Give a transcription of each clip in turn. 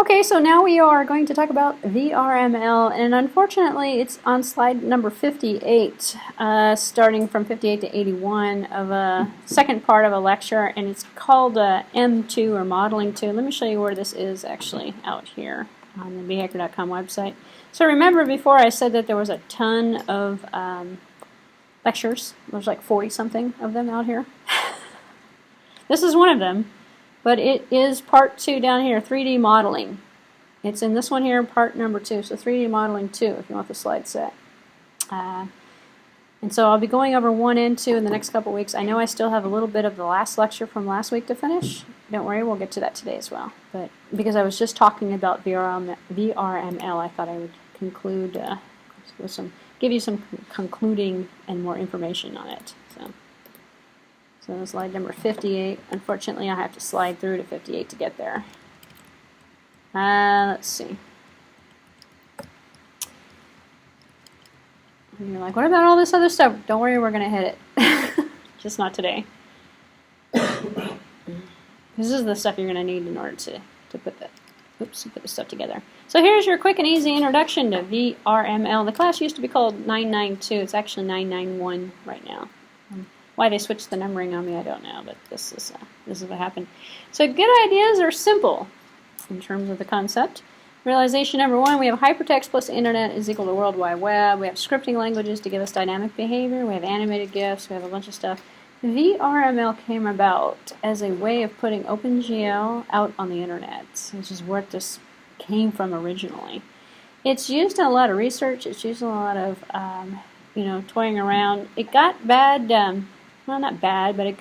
Okay, so now we are going to talk about VRML, and unfortunately it's on slide number 58, starting from 58 to 81 of a second part of a lecture, and it's called M2 or Modeling 2. Let me show you where this is actually out here on the vhacker.com website. So remember before I said that there was a ton of lectures. There's like 40 something of them out here. This is one of them. But it is part 2 down here, 3D modeling. It's in this one here, part number 2. So 3D modeling 2, if you want the slide set. And so I'll be going over 1 and 2 in the next couple weeks. I know I still have a little bit of the last lecture from last week to finish. Don't worry, we'll get to that today as well. But because I was just talking about VRML, I thought I would conclude with give you some concluding and more information on it. So slide number 58. Unfortunately, I have to slide through to 58 to get there. Let's see. And you're like, what about all this other stuff? Don't worry, we're going to hit it. Just not today. This is the stuff you're going to need in order to put the stuff together. So here's your quick and easy introduction to VRML. The class used to be called 992. It's actually 991 right now. Why they switched the numbering on me, I don't know, but this is what happened. So good ideas are simple in terms of the concept. Realization number 1, we have hypertext plus internet is equal to World Wide Web. We have scripting languages to give us dynamic behavior. We have animated GIFs. We have a bunch of stuff. VRML came about as a way of putting OpenGL out on the internet, which is where this came from originally. It's used in a lot of research. It's used in a lot of toying around. It got bad. Well, not bad, but it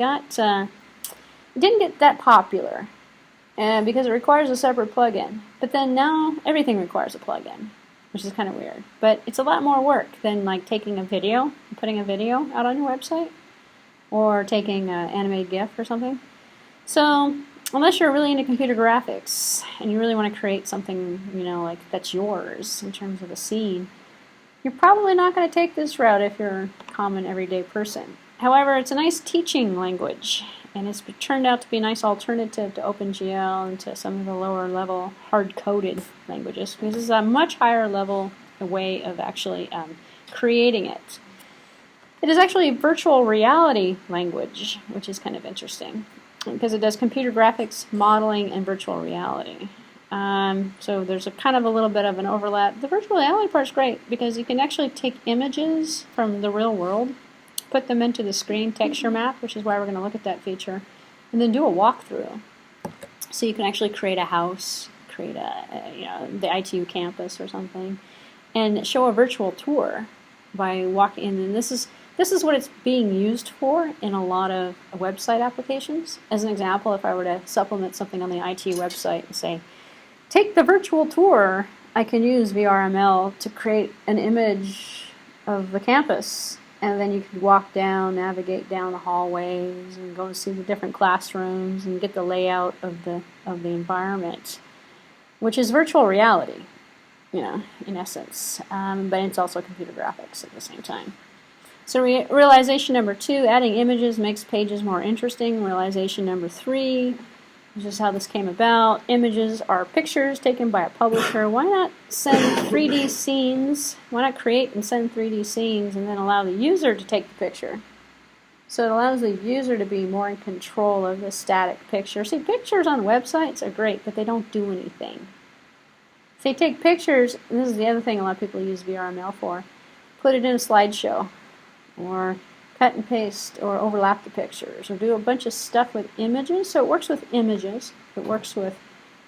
didn't get that popular because it requires a separate plugin. But then now everything requires a plugin, which is kind of weird. But it's a lot more work than like taking a video and putting a video out on your website or taking an animated GIF or something. So unless you're really into computer graphics and you really want to create something, like that's yours in terms of a scene, you're probably not going to take this route if you're a common everyday person. However, it's a nice teaching language, and it's turned out to be a nice alternative to OpenGL and to some of the lower level hard-coded languages, because it's a much higher level way of actually creating it. It is actually a virtual reality language, which is kind of interesting, because it does computer graphics, modeling, and virtual reality. So there's a kind of a little bit of an overlap. The virtual reality part is great because you can actually take images from the real world, put them into the screen texture map, which is why we're going to look at that feature, and then do a walkthrough. So you can actually create a house, create the ITU campus or something, and show a virtual tour by walking in. And this is what it's being used for in a lot of website applications. As an example, if I were to supplement something on the ITU website and say, take the virtual tour, I can use VRML to create an image of the campus, and then you can walk down, navigate down the hallways, and go and see the different classrooms and get the layout of the environment, which is virtual reality, in essence. But it's also computer graphics at the same time. So realization number 2, adding images makes pages more interesting. Realization number 3, which is how this came about. Images are pictures taken by a publisher. Why not send 3D scenes? Why not create and send 3D scenes and then allow the user to take the picture? So it allows the user to be more in control of the static picture. See, pictures on websites are great, but they don't do anything. So you take pictures, and this is the other thing a lot of people use VRML for, put it in a slideshow, or cut and paste or overlap the pictures or do a bunch of stuff with images. So it works with images. It works with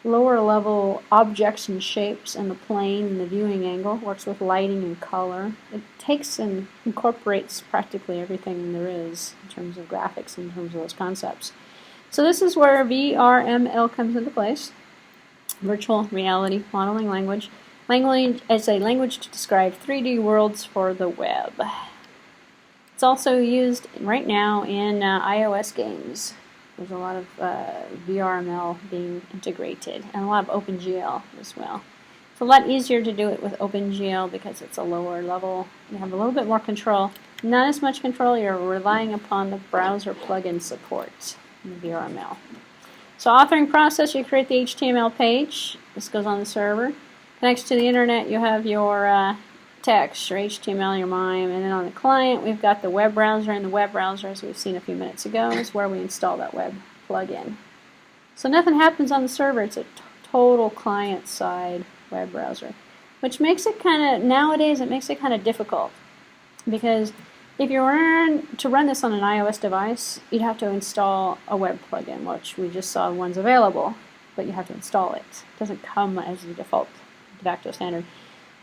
lower level objects and shapes and the plane and the viewing angle. It works with lighting and color. It takes and incorporates practically everything there is in terms of graphics, in terms of those concepts. So this is where VRML comes into place. Virtual reality modeling language. Language as a language to describe 3D worlds for the web. It's also used right now in iOS games. There's a lot of VRML being integrated, and a lot of OpenGL as well. It's a lot easier to do it with OpenGL because it's a lower level. You have a little bit more control. Not as much control. You're relying upon the browser plugin support in VRML. So authoring process, you create the HTML page. This goes on the server. Connects to the internet, you have your text, your HTML, your MIME, and then on the client, we've got the web browser, and the web browser, as we've seen a few minutes ago, is where we install that web plugin. So nothing happens on the server. It's a total client-side web browser, which makes it nowadays, it makes it kind of difficult, because if you were to run this on an iOS device, you'd have to install a web plugin, which we just saw one's available, but you have to install it. It doesn't come as the default de facto standard.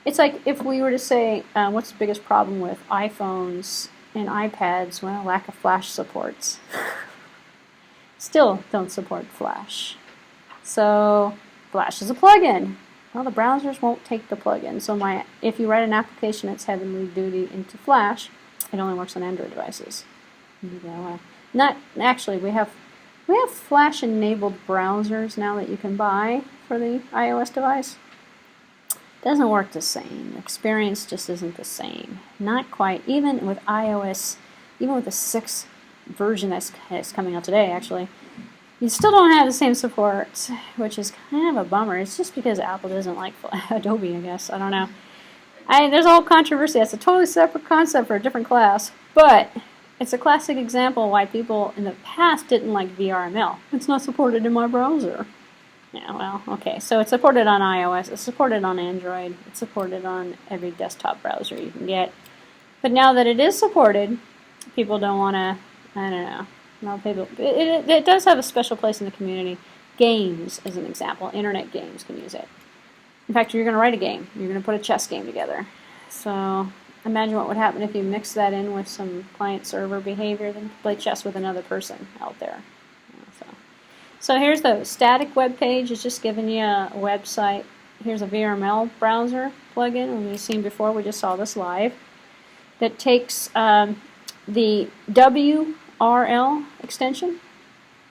It's like if we were to say, what's the biggest problem with iPhones and iPads? Well, lack of Flash supports. Still don't support Flash. So Flash is a plugin. Well, the browsers won't take the plugin. So if you write an application that's heavily duty into Flash, it only works on Android devices. Not actually. We have Flash-enabled browsers now that you can buy for the iOS device. Doesn't work the same. The experience just isn't the same. Not quite. Even with iOS, even with the 6th version that's coming out today, actually, you still don't have the same support, which is kind of a bummer. It's just because Apple doesn't like Adobe, I guess. I don't know. There's a whole controversy. That's a totally separate concept for a different class, but it's a classic example why people in the past didn't like VRML. It's not supported in my browser. Yeah, well, okay. So it's supported on iOS. It's supported on Android. It's supported on every desktop browser you can get. But now that it is supported, people don't want to, I don't know. Well, people, it does have a special place in the community. Games, as an example. Internet games can use it. In fact, you're going to write a game. You're going to put a chess game together. So imagine what would happen if you mix that in with some client-server behavior, then play chess with another person out there. So here's the static web page. It's just giving you a website. Here's a VRML browser plugin. As we've seen before, we just saw this live. That takes the WRL extension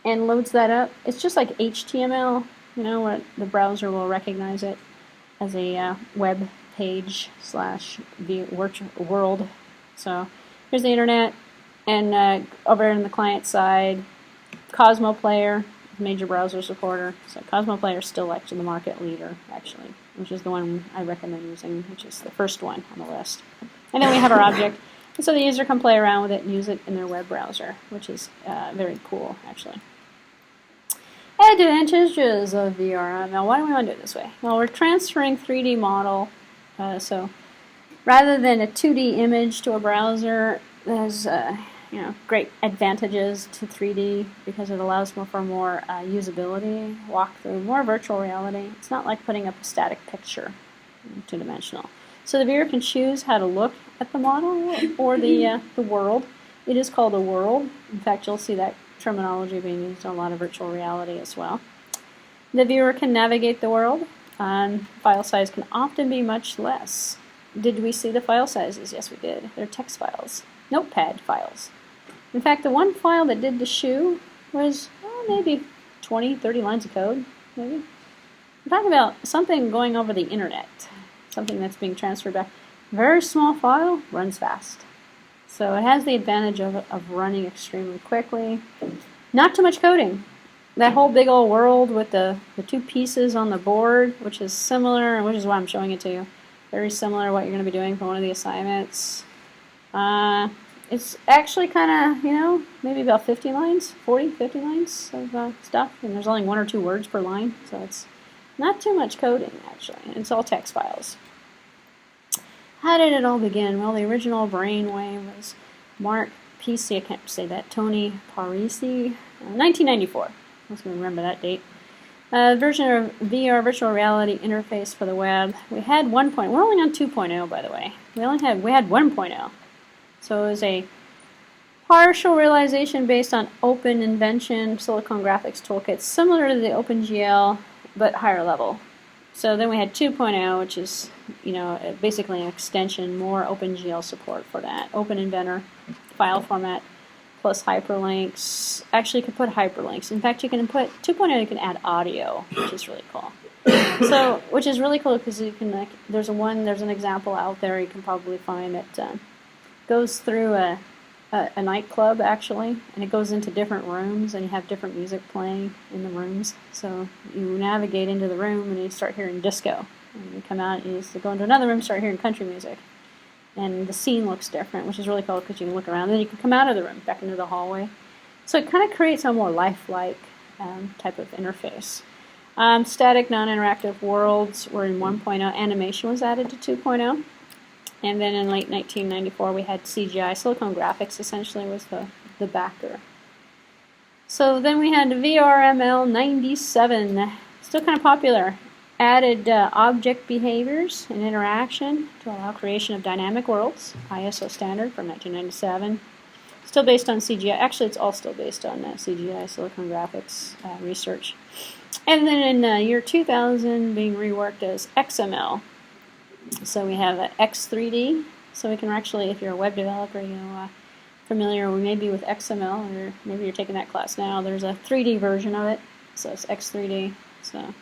and loads that up. It's just like HTML, where the browser will recognize it as a web page / world. So here's the internet, and over in the client side, Cosmo Player, major browser supporter. So Cosmo Player is still actually the market leader, actually, which is the one I recommend using, which is the first one on the list. And then we have our object, and so the user can play around with it and use it in their web browser, which is very cool, actually. Advantages of VRML. Why do we want to do it this way? Well, we're transferring 3D model, so rather than a 2D image to a browser, there's great advantages to 3D because it allows for more usability, walkthrough, more virtual reality. It's not like putting up a static picture, two-dimensional. So the viewer can choose how to look at the model or the world. It is called a world. In fact, you'll see that terminology being used in a lot of virtual reality as well. The viewer can navigate the world. File size can often be much less. Did we see the file sizes? Yes, we did. They're text files, notepad files. In fact, the one file that did the shoe was maybe 20, 30 lines of code, maybe. I'm talking about something going over the internet, something that's being transferred back. Very small file, runs fast. So it has the advantage of running extremely quickly. Not too much coding. That whole big old world with the two pieces on the board, which is similar, which is why I'm showing it to you. Very similar to what you're going to be doing for one of the assignments. It's actually kind of, maybe about 50 lines, 40, 50 lines of stuff. And there's only 1 or 2 words per line. So it's not too much coding, actually. It's all text files. How did it all begin? Well, the original brainwave was Mark P.C., I can't say that, Tony Parisi, 1994. Let's remember that date. Version of VR virtual reality interface for the web. We had 1.0. We're only on 2.0, by the way. We had 1.0. So it was a partial realization based on Open Invention, Silicon Graphics Toolkit, similar to the OpenGL, but higher level. So then we had 2.0, which is, basically an extension, more OpenGL support for that. Open Inventor, file format, plus hyperlinks. Actually, you could put hyperlinks. In fact, you can put 2.0. You can add audio, which is really cool. So, which is really cool because you can there's an example out there you can probably find that goes through a nightclub actually, and it goes into different rooms, and you have different music playing in the rooms. So you navigate into the room and you start hearing disco, and you come out and you go into another room and start hearing country music, and the scene looks different, which is really cool because you can look around, and then you can come out of the room back into the hallway. So it kind of creates a more lifelike type of interface. Static non-interactive worlds were in 1.0. Animation was added to 2.0. And then in late 1994 we had CGI. Silicon Graphics essentially was the backer. So then we had VRML 97, still kind of popular. Added object behaviors and interaction to allow creation of dynamic worlds, ISO standard from 1997. Still based on CGI. Actually, it's all still based on CGI, Silicon Graphics research. And then in year 2000, being reworked as XML. So we have X3D. So we can actually, if you're a web developer, familiar maybe with XML, or maybe you're taking that class now. There's a 3D version of it, so it's X3D. So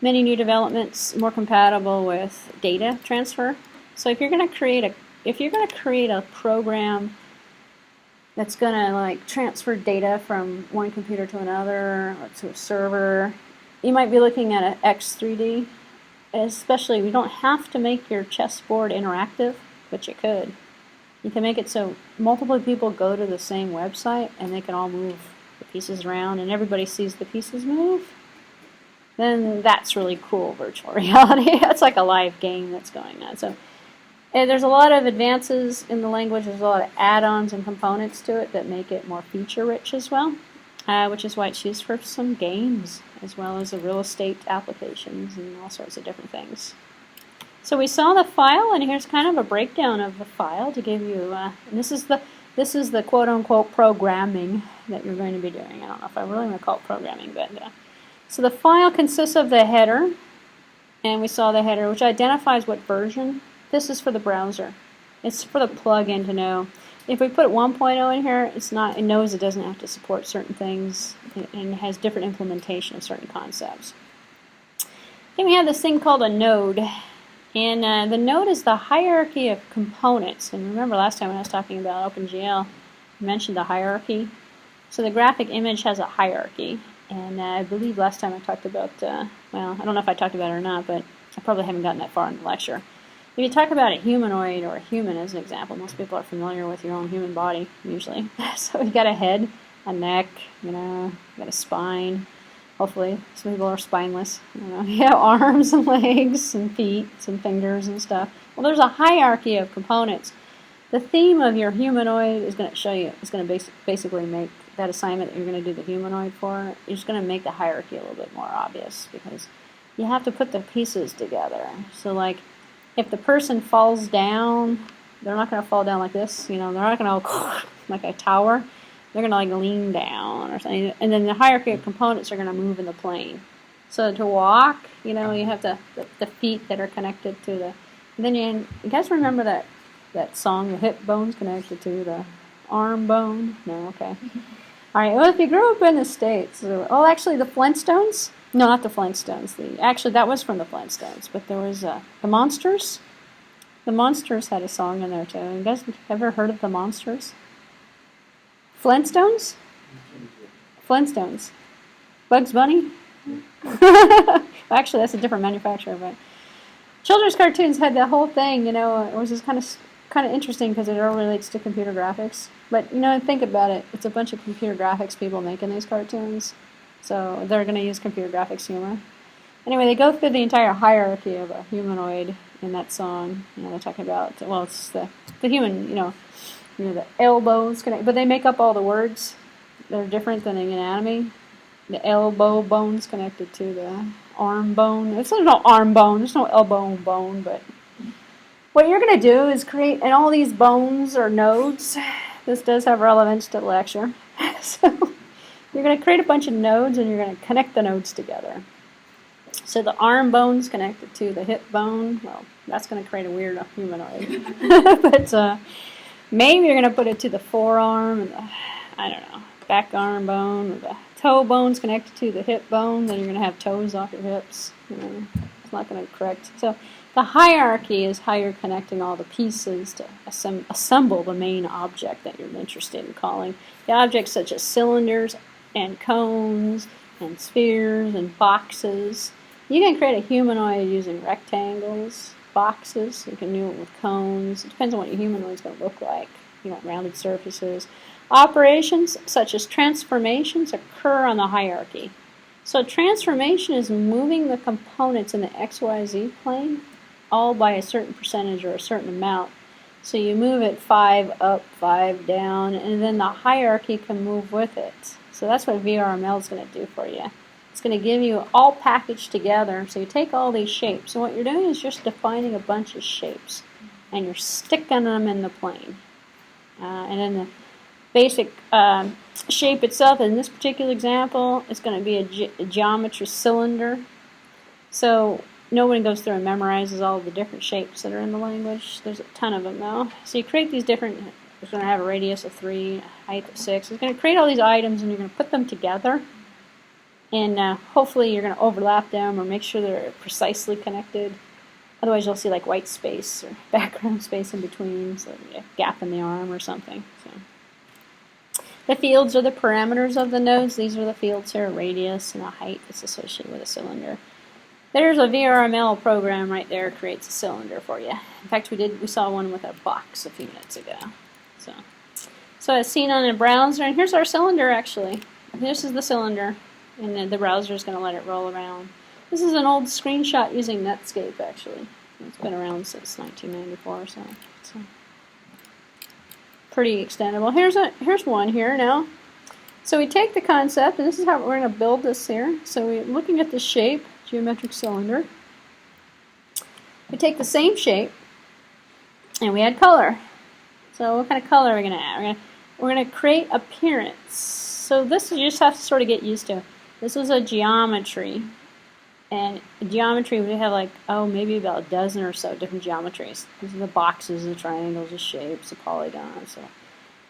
many new developments, more compatible with data transfer. So if you're going to create a program that's going to like transfer data from one computer to another or to a server, you might be looking at an X3D. Especially, we don't have to make your chessboard interactive, but you could. You can make it so multiple people go to the same website and they can all move the pieces around and everybody sees the pieces move. Then that's really cool virtual reality. That's like a live game that's going on. So there's a lot of advances in the language. There's a lot of add-ons and components to it that make it more feature-rich as well, which is why it's used for some games as well as the real estate applications and all sorts of different things. So we saw the file, and here's kind of a breakdown of the file to give you. And this is the quote-unquote programming that you're going to be doing. I don't know if I really want to call it programming, but so the file consists of the header, and we saw the header, which identifies what version. This is for the browser. It's for the plugin to know. If we put 1.0 in here, it knows it doesn't have to support certain things and has different implementation of certain concepts. Then we have this thing called a node. And the node is the hierarchy of components. And remember last time when I was talking about OpenGL, I mentioned the hierarchy. So the graphic image has a hierarchy. And I believe last time I talked about, well, I don't know if I talked about it or not, but I probably haven't gotten that far in the lecture. If you talk about a humanoid or a human as an example, most people are familiar with your own human body, usually. So you got a head, a neck, you got a spine. Hopefully, some people are spineless. You have arms and legs and feet, some fingers and stuff. Well, there's a hierarchy of components. The theme of your humanoid is going to show you, it's going to basically make that assignment that you're going to do the humanoid for, you're just going to make the hierarchy a little bit more obvious because you have to put the pieces together. So like, if the person falls down, they're not going to fall down like this, they're not going to like a tower. They're going to like lean down or something. And then the hierarchy of components are going to move in the plane. So to walk, you have the feet that are connected to the, and then you guys remember that song, the hip bone's connected to the arm bone? No, okay. All right, well, if you grew up in the States, actually the Flintstones, no, not the Flintstones. Actually, that was from the Flintstones, but there was the Monsters. The Monsters had a song in there, too. You guys ever heard of the Monsters? Flintstones? Flintstones. Bugs Bunny? Actually, that's a different manufacturer, but children's cartoons had the whole thing, it was just kind of interesting because it all relates to computer graphics. But, think about it. It's a bunch of computer graphics people making these cartoons. So they're going to use computer graphics humor. Anyway, they go through the entire hierarchy of a humanoid in that song. They're talking about, well, it's the human, the elbows, but they make up all the words. They're different than in anatomy. The elbow bone's connected to the arm bone. There's no arm bone, there's no elbow bone, but what you're going to do is create, and all these bones are nodes. This does have relevance to the lecture. So you're going to create a bunch of nodes and you're going to connect the nodes together. So the arm bone's connected to the hip bone. Well, that's going to create a weird humanoid. But maybe you're going to put it to the forearm and the, back arm bone. Or the toe bone's connected to the hip bone. Then you're going to have toes off your hips. It's not going to correct. So the hierarchy is how you're connecting all the pieces to assemble the main object that you're interested in calling. The objects such as cylinders and cones and spheres and boxes. You can create a humanoid using rectangles, boxes. You can do it with cones. It depends on what your humanoid is going to look like. You want rounded surfaces. Operations such as transformations occur on the hierarchy. So transformation is moving the components in the XYZ plane all by a certain percentage or a certain amount. So you move it 5 up, 5 down, and then the hierarchy can move with it. So that's what VRML is going to do for you. It's going to give you all packaged together. So you take all these shapes, and what you're doing is just defining a bunch of shapes, and you're sticking them in the plane. And then the basic shape itself, in this particular example, is going to be a geometry cylinder. So nobody goes through and memorizes all the different shapes that are in the language. There's a ton of them though. So you create these different, it's going to have a radius of 3, a height of 6. It's going to create all these items and you're going to put them together. And hopefully you're going to overlap them or make sure they're precisely connected. Otherwise you'll see like white space or background space in between, so a gap in the arm or something. So the fields are the parameters of the nodes. These are the fields here, a radius and a height that's associated with a cylinder. There's a VRML program right there, creates a cylinder for you. In fact, we saw one with a box a few minutes ago. So as seen on the browser, and here's our cylinder actually. This is the cylinder, and then the browser is going to let it roll around. This is an old screenshot using Netscape actually. It's been around since 1994 or so. Pretty extendable. Here's one here now. So we take the concept, and this is how we're going to build this here. So we're looking at the shape, geometric cylinder. We take the same shape, and we add color. So what kind of color are we going to add? We're going to create appearance. So this you just have to sort of get used to. This is a geometry. And geometry, we have like, maybe about a dozen or so different geometries. These are the boxes, the triangles, the shapes, the polygons.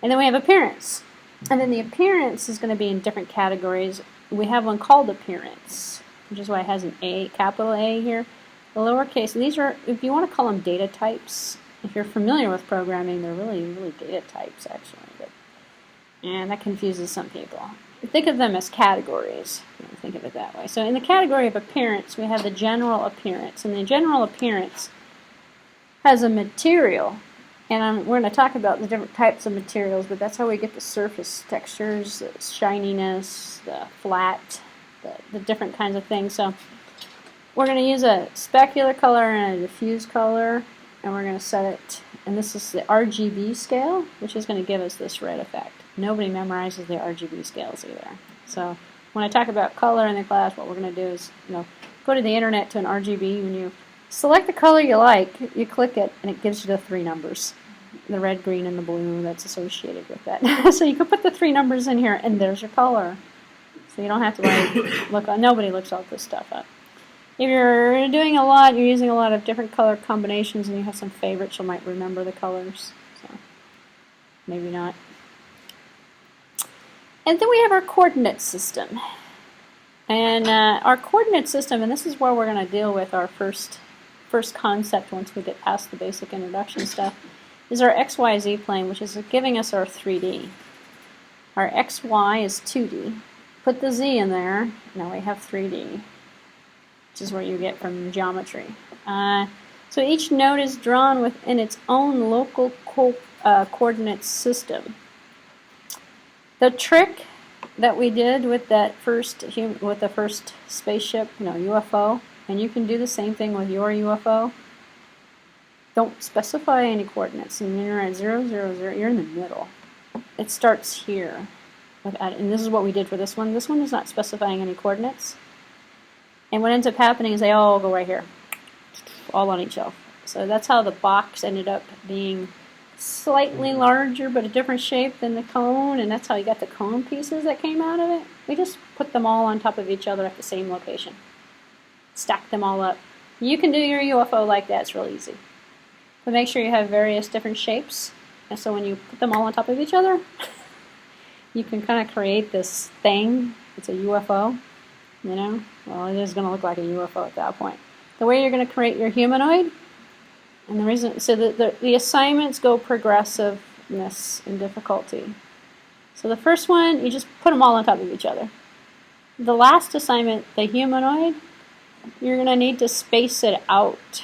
And then we have appearance. And then the appearance is going to be in different categories. We have one called appearance, which is why it has an A, capital A here. The lowercase, and these are, if you want to call them data types, if you're familiar with programming, they're really, really data types actually. And that confuses some people. Think of them as categories. Think of it that way. So in the category of appearance, we have the general appearance. And the general appearance has a material. And we're going to talk about the different types of materials, but that's how we get the surface textures, the shininess, the flat, the different kinds of things. So we're going to use a specular color and a diffuse color, and we're going to set it, and this is the RGB scale, which is going to give us this red effect. Nobody memorizes the RGB scales either. So when I talk about color in the class, what we're going to do is, go to the internet to an RGB. When you select the color you like, you click it, and it gives you the 3 numbers. The red, green, and the blue that's associated with that. So you can put the 3 numbers in here, and there's your color. So you don't have to nobody looks all this stuff up. If you're doing a lot, you're using a lot of different color combinations, and you have some favorites, you might remember the colors. So maybe not. And then we have our coordinate system. And our coordinate system, and this is where we're going to deal with our first concept once we get past the basic introduction stuff, is our XYZ plane, which is giving us our 3D. Our XY is 2D. Put the Z in there, now we have 3D, which is where you get from geometry. So each node is drawn within its own local coordinate system. The trick that we did with that with the first spaceship, UFO, and you can do the same thing with your UFO. Don't specify any coordinates, and when you're at 0, 0, 0, you're in the middle. It starts here, and this is what we did for this one. This one is not specifying any coordinates, and what ends up happening is they all go right here, all on each shelf. So that's how the box ended up being slightly larger but a different shape than the cone, and that's how you got the cone pieces that came out of it. We just put them all on top of each other at the same location. Stack them all up. You can do your UFO like that, it's real easy. But make sure you have various different shapes, and so when you put them all on top of each other, you can kind of create this thing. It's a UFO, Well, it is going to look like a UFO at that point. the way you're going to create your humanoid, and the reason, so the assignments go progressiveness in difficulty. So the first one, you just put them all on top of each other. The last assignment, the humanoid, you're going to need to space it out.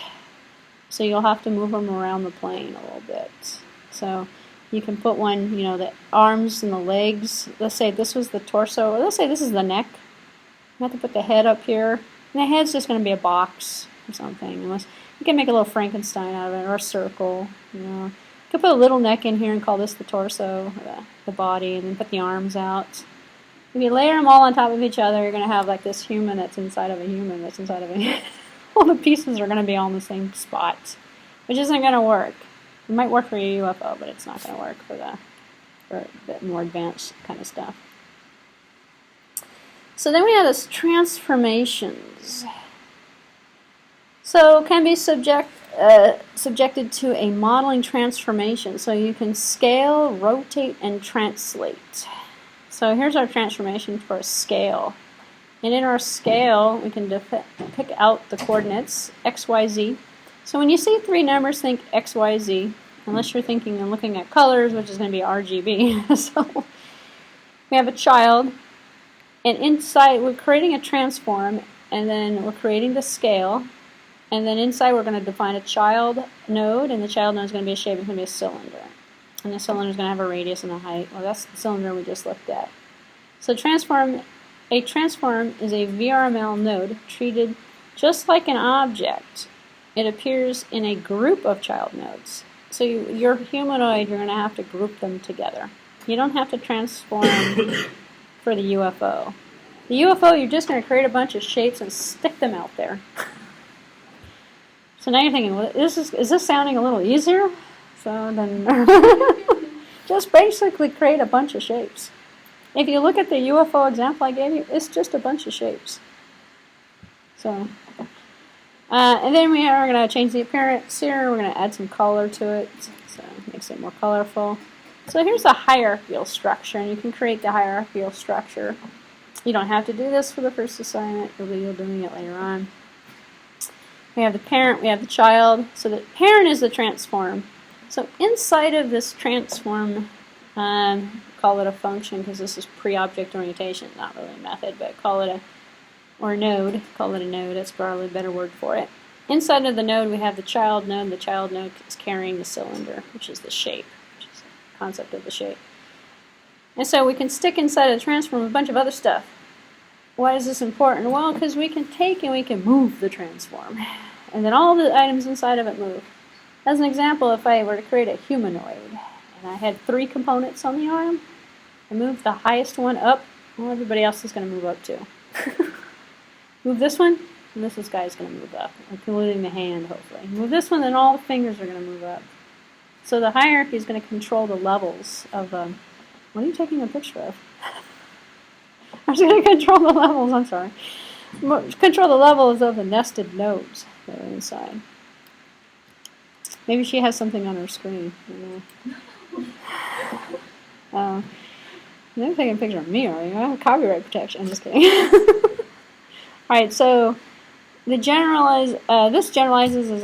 So you'll have to move them around the plane a little bit. So you can put one, you know, the arms and the legs. Let's say this was the torso. Or let's say this is the neck. You have to put the head up here. And the head's just going to be a box or something. Unless you can make a little Frankenstein out of it, or a circle. You know, you could put a little neck in here and call this the torso, or the body, and then put the arms out. If you layer them all on top of each other, you're going to have like this human that's inside of a human that's inside of a human. All the pieces are going to be all in the same spot, which isn't going to work. It might work for your UFO, but it's not going to work for a bit more advanced kind of stuff. So then we have this transformations. So can be subjected to a modeling transformation. So you can scale, rotate, and translate. So here's our transformation for a scale. And in our scale, we can pick out the coordinates, x, y, z. So when you see three numbers, think x, y, z, unless you're thinking and looking at colors, which is going to be RGB. So we have a child, and inside we're creating a transform, and then we're creating the scale, and then inside we're going to define a child node, and the child node is going to be a shape, it's going to be a cylinder. And the cylinder is going to have a radius and a height. Well, that's the cylinder we just looked at. So a transform is a VRML node treated just like an object. It appears in a group of child nodes. So your humanoid, you're going to have to group them together. You don't have to transform for the UFO. The UFO, you're just going to create a bunch of shapes and stick them out there. So now you're thinking, well, is this sounding a little easier? So then just basically create a bunch of shapes. If you look at the UFO example I gave you, it's just a bunch of shapes. So, and then we are going to change the appearance here. We're going to add some color to it, so it makes it more colorful. So here's a hierarchical structure, and you can create the hierarchical structure. You don't have to do this for the first assignment. You'll be doing it later on. We have the parent, we have the child. So the parent is the transform. So inside of this transform, call it a function because this is pre-object orientation, not really a method, but call it a node. Call it a node, that's probably a better word for it. Inside of the node we have the child node. The child node is carrying the cylinder, which is the shape, which is the concept of the shape. And so we can stick inside of the transform a bunch of other stuff. Why is this important? Well, because we can take and we can move the transform. And then all the items inside of it move. As an example, if I were to create a humanoid, and I had 3 components on the arm, I move the highest one up, well, everybody else is going to move up too. Move this one, and this guy is going to move up, including the hand, hopefully. Move this one, then all the fingers are going to move up. So the hierarchy is going to control the levels of, what are you taking a picture of? I was going to control the levels, I'm sorry. Control the levels of the nested nodes that are inside. Maybe she has something on her screen. You're taking a picture of me, are you? I have copyright protection. I'm just kidding. Alright, so the this generalizes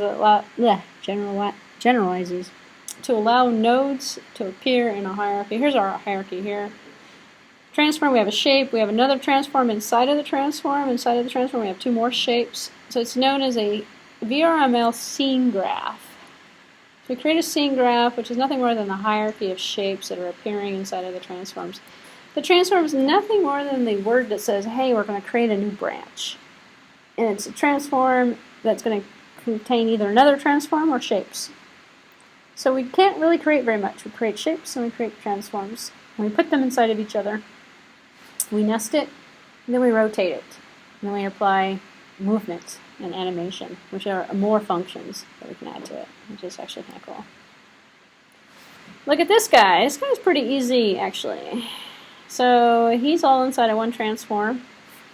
to allow nodes to appear in a hierarchy. Here's our hierarchy here. Transform, we have a shape. We have another transform inside of the transform. Inside of the transform, we have 2 more shapes. So it's known as a VRML scene graph. So we create a scene graph, which is nothing more than the hierarchy of shapes that are appearing inside of the transforms. The transform is nothing more than the word that says, hey, we're going to create a new branch. And it's a transform that's going to contain either another transform or shapes. So we can't really create very much. We create shapes and we create transforms. And we put them inside of each other. We nest it, and then we rotate it. And then we apply movement and animation, which are more functions that we can add to it, which is actually kind of cool. Look at this guy. This guy's pretty easy, actually. So he's all inside of one transform.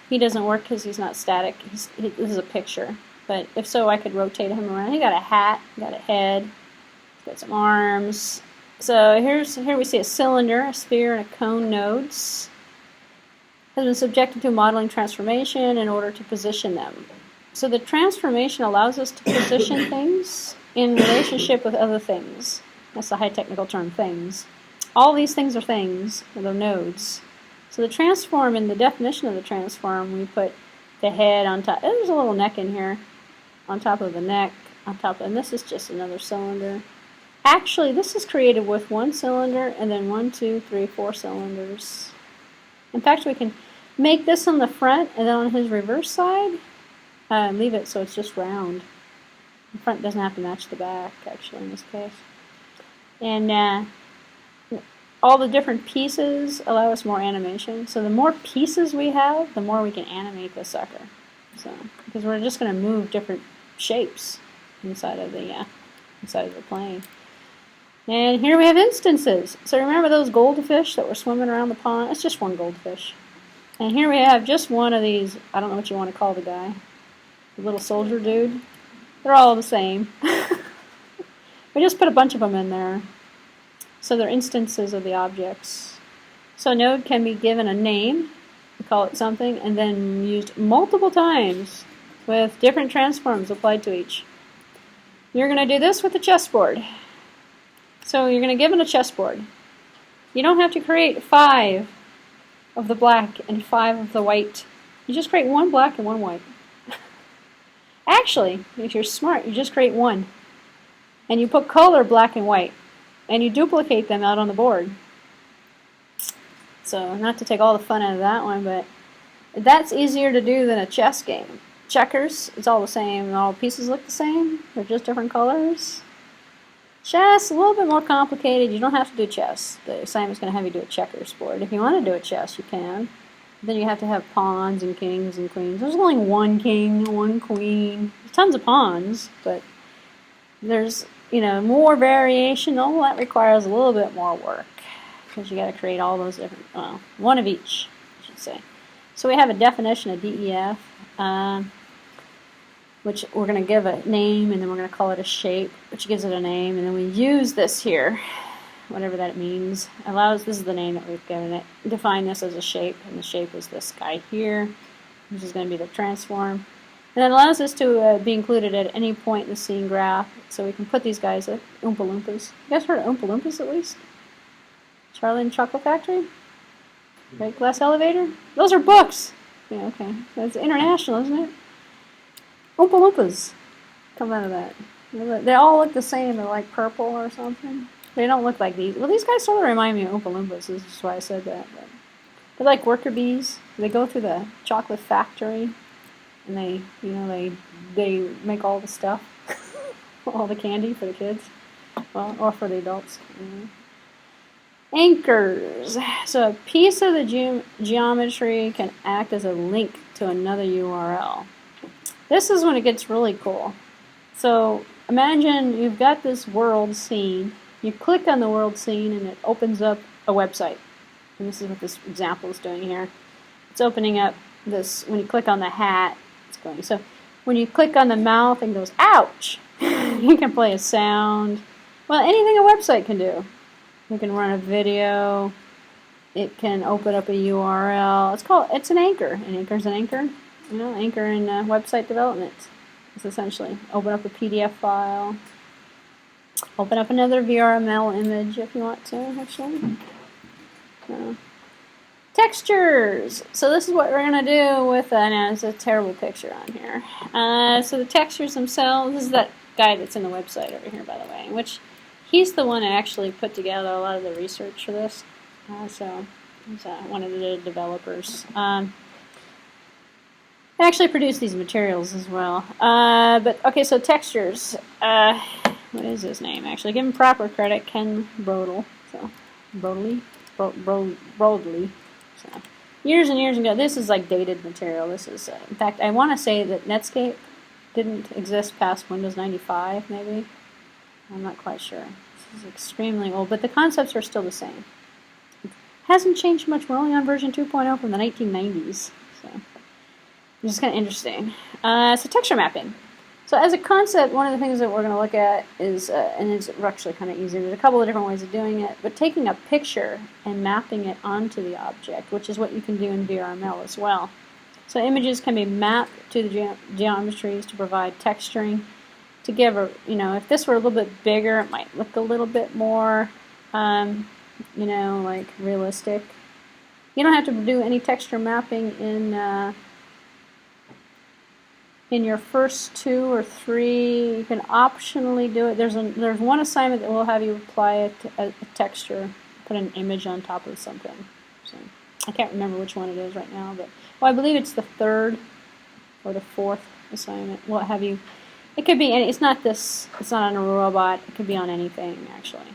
He doesn't work because he's not static. This is a picture. But if so, I could rotate him around. He got a hat, he got a head, he's got some arms. So here we see a cylinder, a sphere, and a cone nodes. Has been subjected to a modeling transformation in order to position them. So the transformation allows us to position things in relationship with other things. That's the high technical term, things. All these things are things, they're nodes. So the transform, in the definition of the transform, we put the head on top. There's a little neck in here, on top of the neck, on top, and this is just another cylinder. Actually, this is created with one cylinder and then 1, 2, 3, 4 cylinders. In fact, we can make this on the front and then on his reverse side, leave it so it's just round. The front doesn't have to match the back, actually, in this case. And all the different pieces allow us more animation. So the more pieces we have, the more we can animate the sucker. So, because we're just going to move different shapes inside of the plane. And here we have instances. So remember those goldfish that were swimming around the pond? It's just one goldfish. And here we have just one of these, I don't know what you want to call the guy, the little soldier dude. They're all the same. We just put a bunch of them in there. So they're instances of the objects. So a node can be given a name, we call it something, and then used multiple times with different transforms applied to each. You're going to do this with the chessboard. So you're going to give it a chessboard. You don't have to create 5 of the black and 5 of the white. You just create 1 black and 1 white. Actually, if you're smart, you just create 1. And you put color black and white. And you duplicate them out on the board. So, not to take all the fun out of that one, but that's easier to do than a chess game. Checkers, it's all the same, and all the pieces look the same. They're just different colors. Chess, a little bit more complicated. You don't have to do chess. The assignment's going to have you do a checkers board. If you want to do a chess, you can. Then you have to have pawns and kings and queens. There's only 1 king, 1 queen. There's tons of pawns, but there's, more variation. All that requires a little bit more work because you got to create all those different, well, 1 of each, I should say. So we have a definition of DEF, which we're going to give a name, and then we're going to call it a shape, which gives it a name, and then we use this here, whatever that means. This is the name that we've given it. Define this as a shape, and the shape is this guy here, which is going to be the transform. And it allows us to be included at any point in the scene graph, so we can put these guys at Oompa Loompas. You guys heard of Oompa Loompas at least? Charlie and the Chocolate Factory? Right, Glass Elevator? Those are books! Yeah, okay. That's international, isn't it? Oompa Loompas come out of that. They all look the same. They're like purple or something. They don't look like these. Well, these guys sort of remind me of Oompa Loompas. This is why I said that. But they're like worker bees. They go through the chocolate factory, and they make all the stuff, all the candy for the kids, well, or for the adults. Anchors. So a piece of the geometry can act as a link to another URL. This is when it gets really cool. So imagine you've got this world scene. You click on the world scene and it opens up a website. And this is what this example is doing here. It's opening up this, when you click on the hat, it's going. So when you click on the mouth and goes, ouch! You can play a sound. Well, anything a website can do. You can run a video. It can open up a URL. It's an anchor. An anchor's an anchor. Anchor in website development. It's essentially open up a PDF file. Open up another VRML image if you want to, actually. Textures. So this is what we're going to do with, it's a terrible picture on here. So the textures themselves, this is that guy that's in the website over here, by the way, which he's the one that actually put together a lot of the research for this. So he's one of the developers. I actually produced these materials as well. But okay, so textures. What is his name? Actually, give him proper credit, Ken Brodel. So Broadly. So years and years ago. This is like dated material. This is, in fact, I want to say that Netscape didn't exist past Windows 95, maybe. I'm not quite sure. This is extremely old, but the concepts are still the same. It hasn't changed much. We're only on version 2.0 from the 1990s. So. Which is kind of interesting. So texture mapping. So as a concept, one of the things that we're going to look at is, and it's actually kind of easy, there's a couple of different ways of doing it, but taking a picture and mapping it onto the object, which is what you can do in VRML as well. So images can be mapped to the geometries to provide texturing. To give a, if this were a little bit bigger, it might look a little bit more, like realistic. You don't have to do any texture mapping in your first 2 or 3. You can optionally do it. There's one assignment that will have you apply a texture, put an image on top of something. So I can't remember which one it is right now, but I believe it's the 3rd or the 4th assignment. We'll have you. It could be. It's not this. It's not on a robot. It could be on anything actually.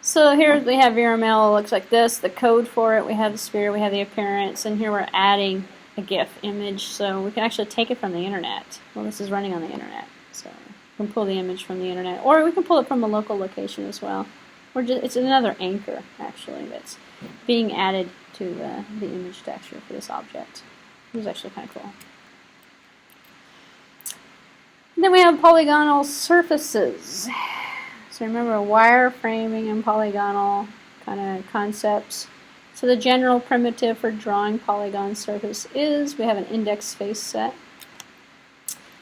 So here we have VRML. It looks like this. The code for it. We have the sphere. We have the appearance, and here we're adding a GIF image, so we can actually take it from the internet. Well, this is running on the internet, so we can pull the image from the internet, or we can pull it from a local location as well. It's another anchor actually that's being added to the image texture for this object. It was actually kind of cool. And then we have polygonal surfaces. So remember wireframing and polygonal kind of concepts. So the general primitive for drawing polygon surface is we have an index space set,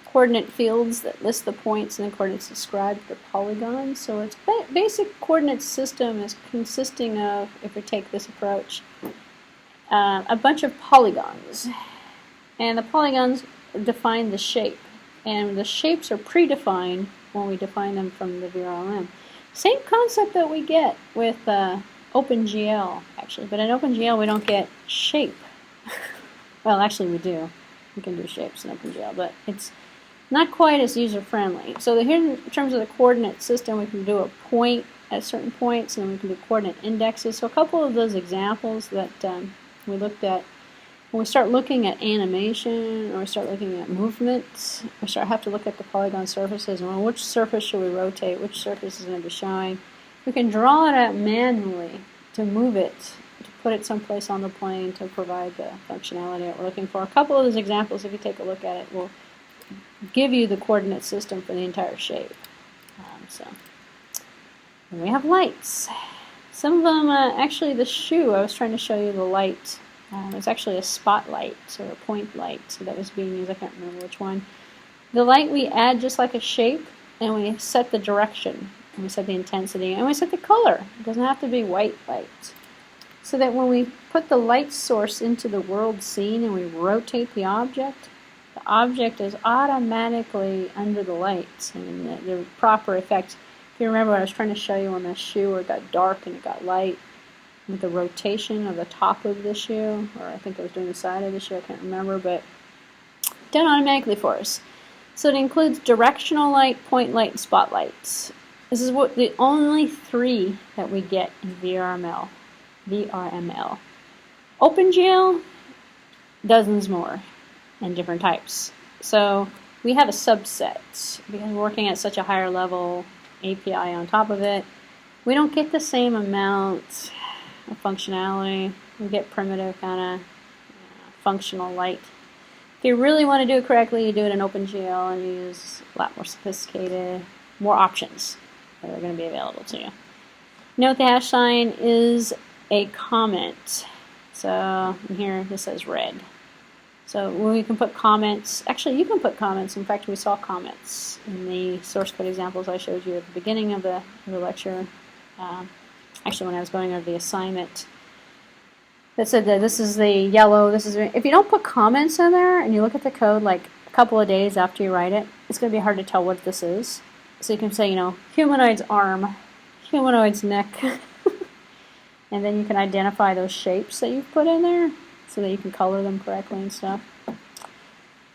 coordinate fields that list the points and the coordinates described for polygons. So its basic coordinate system is consisting of, if we take this approach, a bunch of polygons. And the polygons define the shape. And the shapes are predefined when we define them from the VRML. Same concept that we get with OpenGL, actually. But in OpenGL, we don't get shape. Well, actually, we do. We can do shapes in OpenGL, but it's not quite as user-friendly. So here, in terms of the coordinate system, we can do a point at certain points, and we can do coordinate indexes. So a couple of those examples that we looked at, when we start looking at animation or we start looking at movement, we have to look at the polygon surfaces. And well, which surface should we rotate? Which surface is going to be showing? We can draw it out manually to move it, to put it someplace on the plane to provide the functionality that we're looking for. A couple of those examples, if you take a look at it, will give you the coordinate system for the entire shape. And we have lights. Some of them, actually the shoe, I was trying to show you the light. It's actually a spotlight, or a point light that was being used. I can't remember which one. The light we add just like a shape, and we set the direction, and we set the intensity, and we set the color. It doesn't have to be white light. So that when we put the light source into the world scene and we rotate the object is automatically under the light, and the proper effect. If you remember what I was trying to show you on the shoe, where it got dark and it got light, with the rotation of the top of the shoe, or I think I was doing the side of the shoe, I can't remember, but done automatically for us. So it includes directional light, point light, and spotlights. This is what the only 3 that we get in VRML. OpenGL, dozens more and different types. So we have a subset because we're working at such a higher level API on top of it. We don't get the same amount of functionality. We get primitive kind of functional light. If you really want to do it correctly, you do it in OpenGL and you use a lot more sophisticated, more options that are going to be available to you. Note the hash sign is a comment. So in here this says red. So when we can put comments, actually you can put comments. In fact, we saw comments in the source code examples I showed you at the beginning of the lecture. Actually, when I was going over the assignment, that said that this is the yellow, this is, if you don't put comments in there and you look at the code like a couple of days after you write it, it's going to be hard to tell what this is. So you can say, humanoid's arm, humanoid's neck, and then you can identify those shapes that you've put in there so that you can color them correctly and stuff.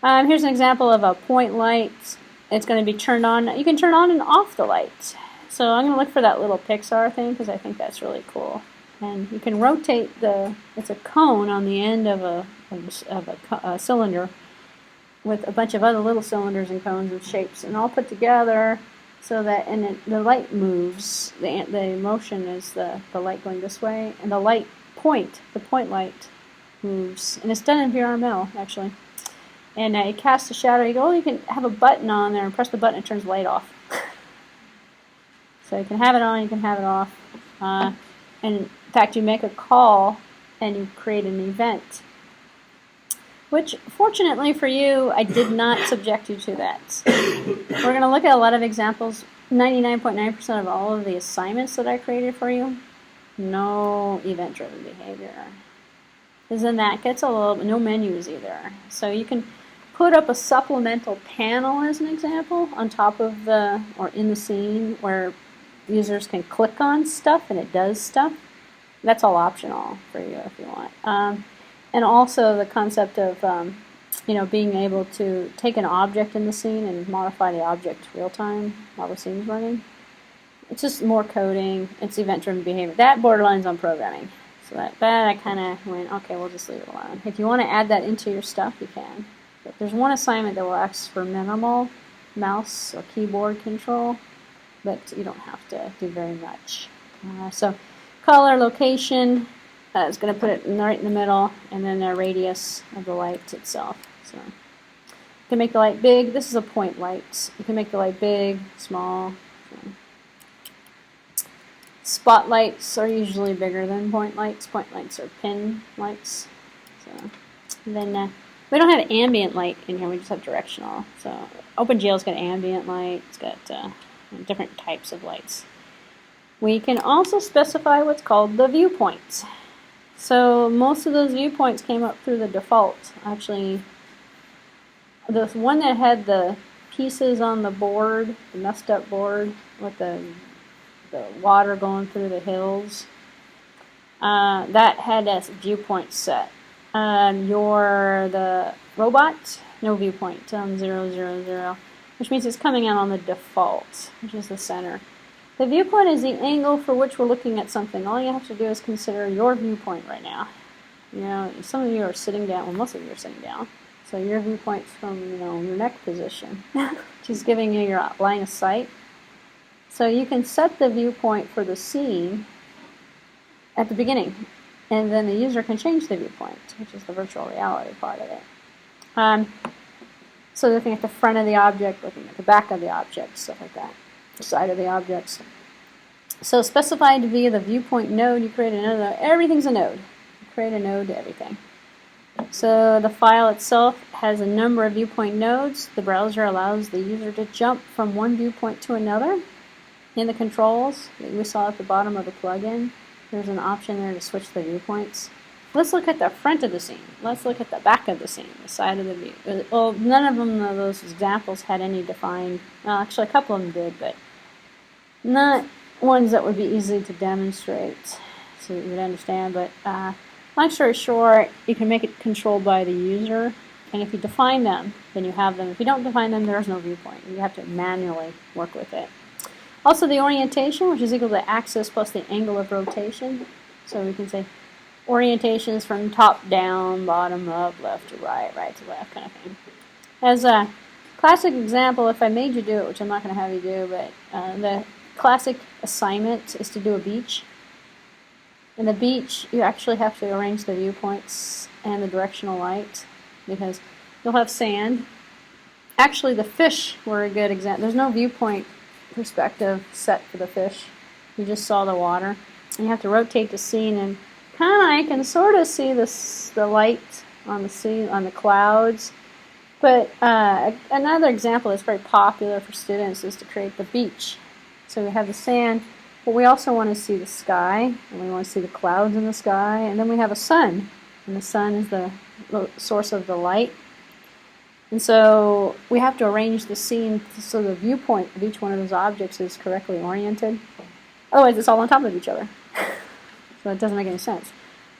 Here's an example of a point light. It's going to be turned on. You can turn on and off the light. So I'm going to look for that little Pixar thing because I think that's really cool. And you can rotate it's a cone on the end of a cylinder with a bunch of other little cylinders and cones of shapes, and all put together so that the light moves. The motion is the light going this way, and the point light moves. And it's done in VRML, actually. And it casts a shadow. You can have a button on there and press the button, it turns the light off. So you can have it on, you can have it off. And in fact, you make a call and you create an event. which fortunately for you, I did not subject you to that. We're going to look at a lot of examples. 99.9% of all of the assignments that I created for you, no event-driven behavior. Because then that gets a little, no menus either. So you can put up a supplemental panel as an example on top of the, or in the scene where users can click on stuff and it does stuff. That's all optional for you if you want. And also the concept of being able to take an object in the scene and modify the object real time while the scene's running. It's just more coding. It's event-driven behavior. That borderlines on programming. So that I kind of went, okay, we'll just leave it alone. If you want to add that into your stuff, you can. But there's one assignment that will ask for minimal mouse or keyboard control, but you don't have to do very much. So color, location, is going to put it right in the middle, and then the radius of the light itself. So you can make the light big. This is a point light. You can make the light big, small. So. Spotlights are usually bigger than point lights. Point lights are pin lights. So then we don't have ambient light in here. We just have directional. So OpenGL's got ambient light. It's got different types of lights. We can also specify what's called the viewpoint. So most of those viewpoints came up through the default. Actually, the one that had the pieces on the board, the messed up board with the water going through the hills, that had a viewpoint set. The robot, no viewpoint, 0, 0, 0, which means it's coming out on the default, which is the center. The viewpoint is the angle for which we're looking at something. All you have to do is consider your viewpoint right now. You know, some of you are sitting down, well, most of you are sitting down. So your viewpoint's from, your neck position, which is giving you your line of sight. So you can set the viewpoint for the scene at the beginning, and then the user can change the viewpoint, which is the virtual reality part of it. So looking at the front of the object, looking at the back of the object, stuff like that. The side of the objects. So specified via the viewpoint node, you create another. Everything's a node. You create a node to everything. So the file itself has a number of viewpoint nodes. The browser allows the user to jump from one viewpoint to another. In the controls that we saw at the bottom of the plugin, there's an option there to switch the viewpoints. Let's look at the front of the scene. Let's look at the back of the scene, the side of the view. Well, none of them of those examples had any defined. Well, actually, a couple of them did, but not ones that would be easy to demonstrate so that you would understand. But long story short, you can make it controlled by the user, and if you define them, then you have them. If you don't define them, there's no viewpoint. You have to manually work with it. Also, the orientation, which is equal to axis plus the angle of rotation. So we can say orientation is from top down, bottom up, left to right, right to left, kind of thing. As a classic example, if I made you do it, which I'm not going to have you do, but the classic assignment is to do a beach. In the beach, you actually have to arrange the viewpoints and the directional light because you'll have sand. Actually, the fish were a good example. There's no viewpoint perspective set for the fish. You just saw the water. And you have to rotate the scene, and I can sort of see the light on the sea, on the clouds. But another example that's very popular for students is to create the beach. So we have the sand, but we also want to see the sky, and we want to see the clouds in the sky, and then we have a sun, and the sun is the source of the light. And so we have to arrange the scene so the viewpoint of each one of those objects is correctly oriented. Otherwise, it's all on top of each other. So it doesn't make any sense.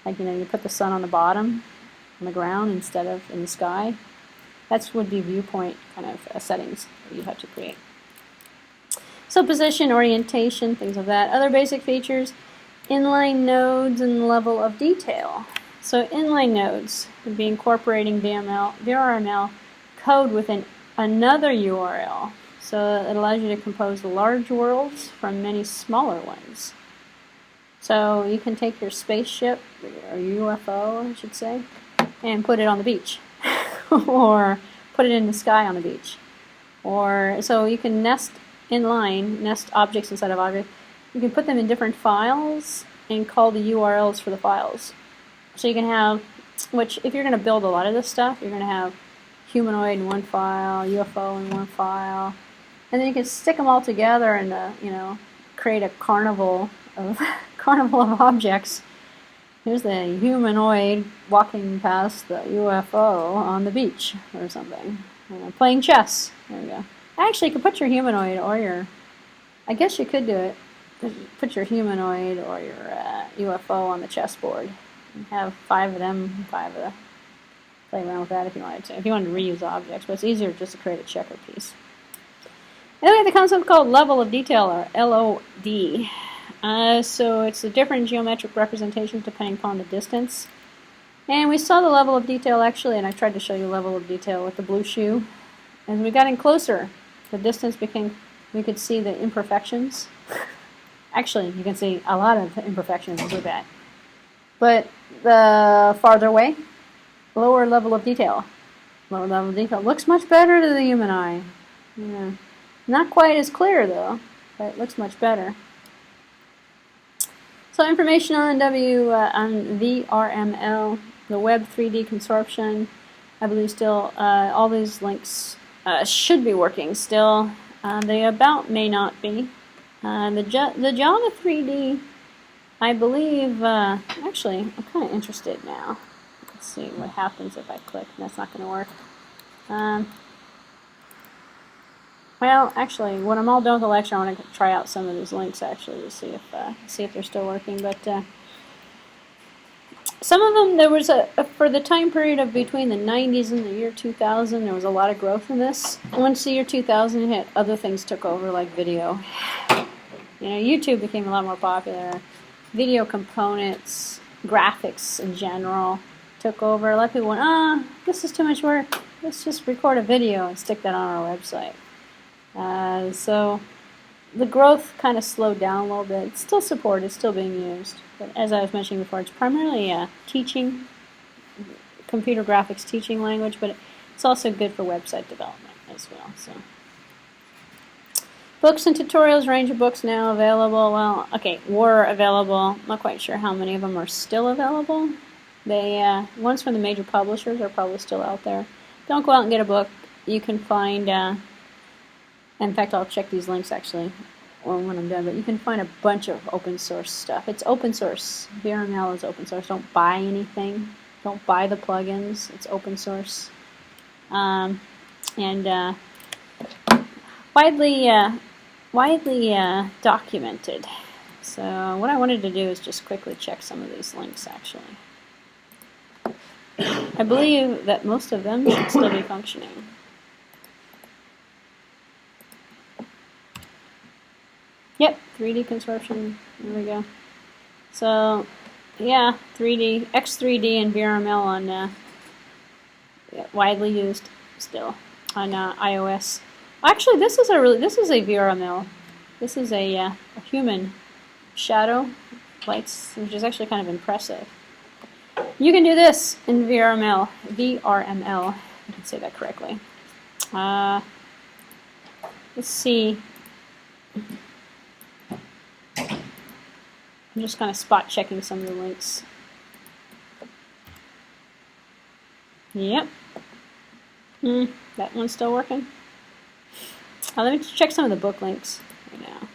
Like, you put the sun on the bottom, on the ground, instead of in the sky. That would be viewpoint kind of settings that you have to create. So position, orientation, things of that. Other basic features, inline nodes and level of detail. So inline nodes would be incorporating VRML code within another URL. So it allows you to compose large worlds from many smaller ones. So you can take your spaceship, or UFO, I should say, and put it on the beach. Or put it in the sky on the beach. Or so you can nest objects inside of objects. You can put them in different files and call the URLs for the files. So you can have which if you're going to build a lot of this stuff, you're going to have humanoid in one file, UFO in one file, and then you can stick them all together and create a carnival of objects. Here's the humanoid walking past the UFO on the beach or something. Playing chess. There we go. Actually, you could put your humanoid or your... I guess you could do it. Put your humanoid or your UFO on the chessboard. And have 5 of them, 5 of the... Play around with that if you wanted to. If you wanted to reuse objects. But it's easier just to create a checker piece. Anyway, the concept called level of detail, or LOD. So it's a different geometric representation depending upon the distance. And we saw the level of detail actually, and I tried to show you level of detail with the blue shoe. As we got in closer, the distance became, we could see the imperfections. Actually, you can see a lot of imperfections with that. But the farther away, lower level of detail. Lower level of detail looks much better to the human eye. Yeah. Not quite as clear though, but it looks much better. So information on VRML, the Web 3D consorption, I believe still, all these links should be working still. The about may not be. The Java 3D, I believe, actually, I'm kind of interested now. Let's see what happens if I click. That's not going to work. Well, actually, when I'm all done with the lecture, I want to try out some of these links actually to see if they're still working. But some of them, there was for the time period of between the 90s and the year 2000, there was a lot of growth in this. Once the year 2000 hit, other things took over, like video. YouTube became a lot more popular. Video components, graphics in general took over. A lot of people went, this is too much work. Let's just record a video and stick that on our website. So the growth kind of slowed down a little bit. It's still supported, it's still being used. But as I was mentioning before, it's primarily a teaching, computer graphics teaching language, but it's also good for website development as well. So, books and tutorials, range of books now available. Well, okay, were available. I'm not quite sure how many of them are still available. They ones from the major publishers are probably still out there. Don't go out and get a book. You can find... in fact, I'll check these links actually when I'm done, but you can find a bunch of open source stuff. It's open source. VRML is open source. Don't buy anything. Don't buy the plugins. It's open source. And widely documented. So what I wanted to do is just quickly check some of these links actually. I believe that most of them should still be functioning. Yep, 3D consorption. There we go. So, yeah, 3D, X3D and VRML on widely used still on iOS. Actually, this is a VRML. This is a human shadow lights, which is actually kind of impressive. You can do this in VRML. VRML. I can say that correctly. Let's see. I'm just kind of spot checking some of the links. Yep. That one's still working. Let me check some of the book links right now.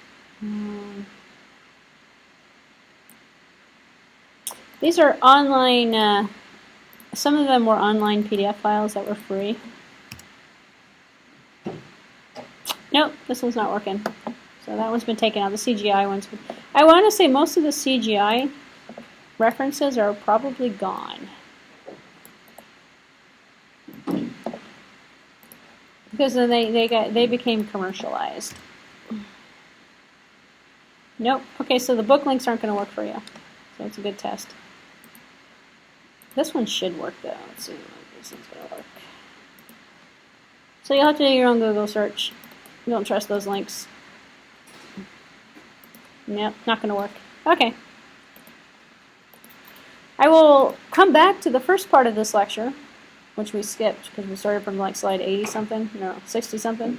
These are online, some of them were online PDF files that were free. Nope, this one's not working. So that one's been taken out. The CGI ones. I want to say most of the CGI references are probably gone. Because then they became commercialized. Nope. Okay, so the book links aren't going to work for you. So it's a good test. This one should work though. Let's see if this one's going to work. So you'll have to do your own Google search. Don't trust those links. Nope, not going to work. Okay. I will come back to the first part of this lecture, which we skipped because we started from like slide 80-something, no, 60-something.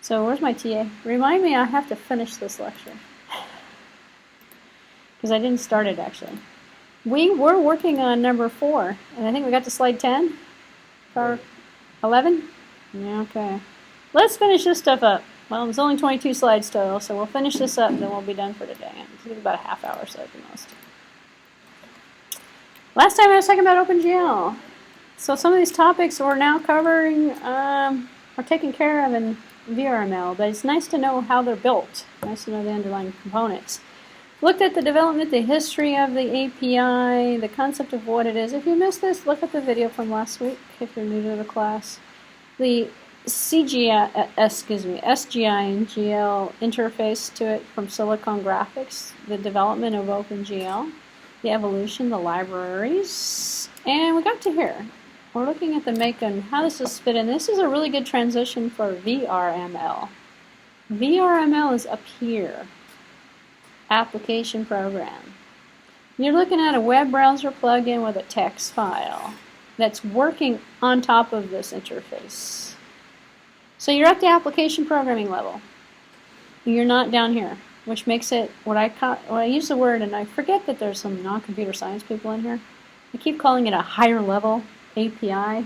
So where's my TA? Remind me I have to finish this lecture. Because I didn't start it actually. We were working on number 4, and I think we got to slide 10 or 11. Yeah, okay. Let's finish this stuff up. Well, there's only 22 slides total, so we'll finish this up, and then we'll be done for today. It's about a half hour or so at the most. Last time I was talking about OpenGL. So some of these topics we're now covering are taken care of in VRML, but it's nice to know how they're built. Nice to know the underlying components. Looked at the development, the history of the API, the concept of what it is. If you missed this, look at the video from last week if you're new to the class. The SGI and GL interface to it from Silicon Graphics, the development of OpenGL, the evolution, the libraries, and we got to here. We're looking at the make and how this is fit in. This is a really good transition for VRML. VRML is up here. Application program. You're looking at a web browser plugin with a text file that's working on top of this interface. So you're at the application programming level. You're not down here, which makes it what I use the word, and I forget that there's some non-computer science people in here. I keep calling it a higher level API.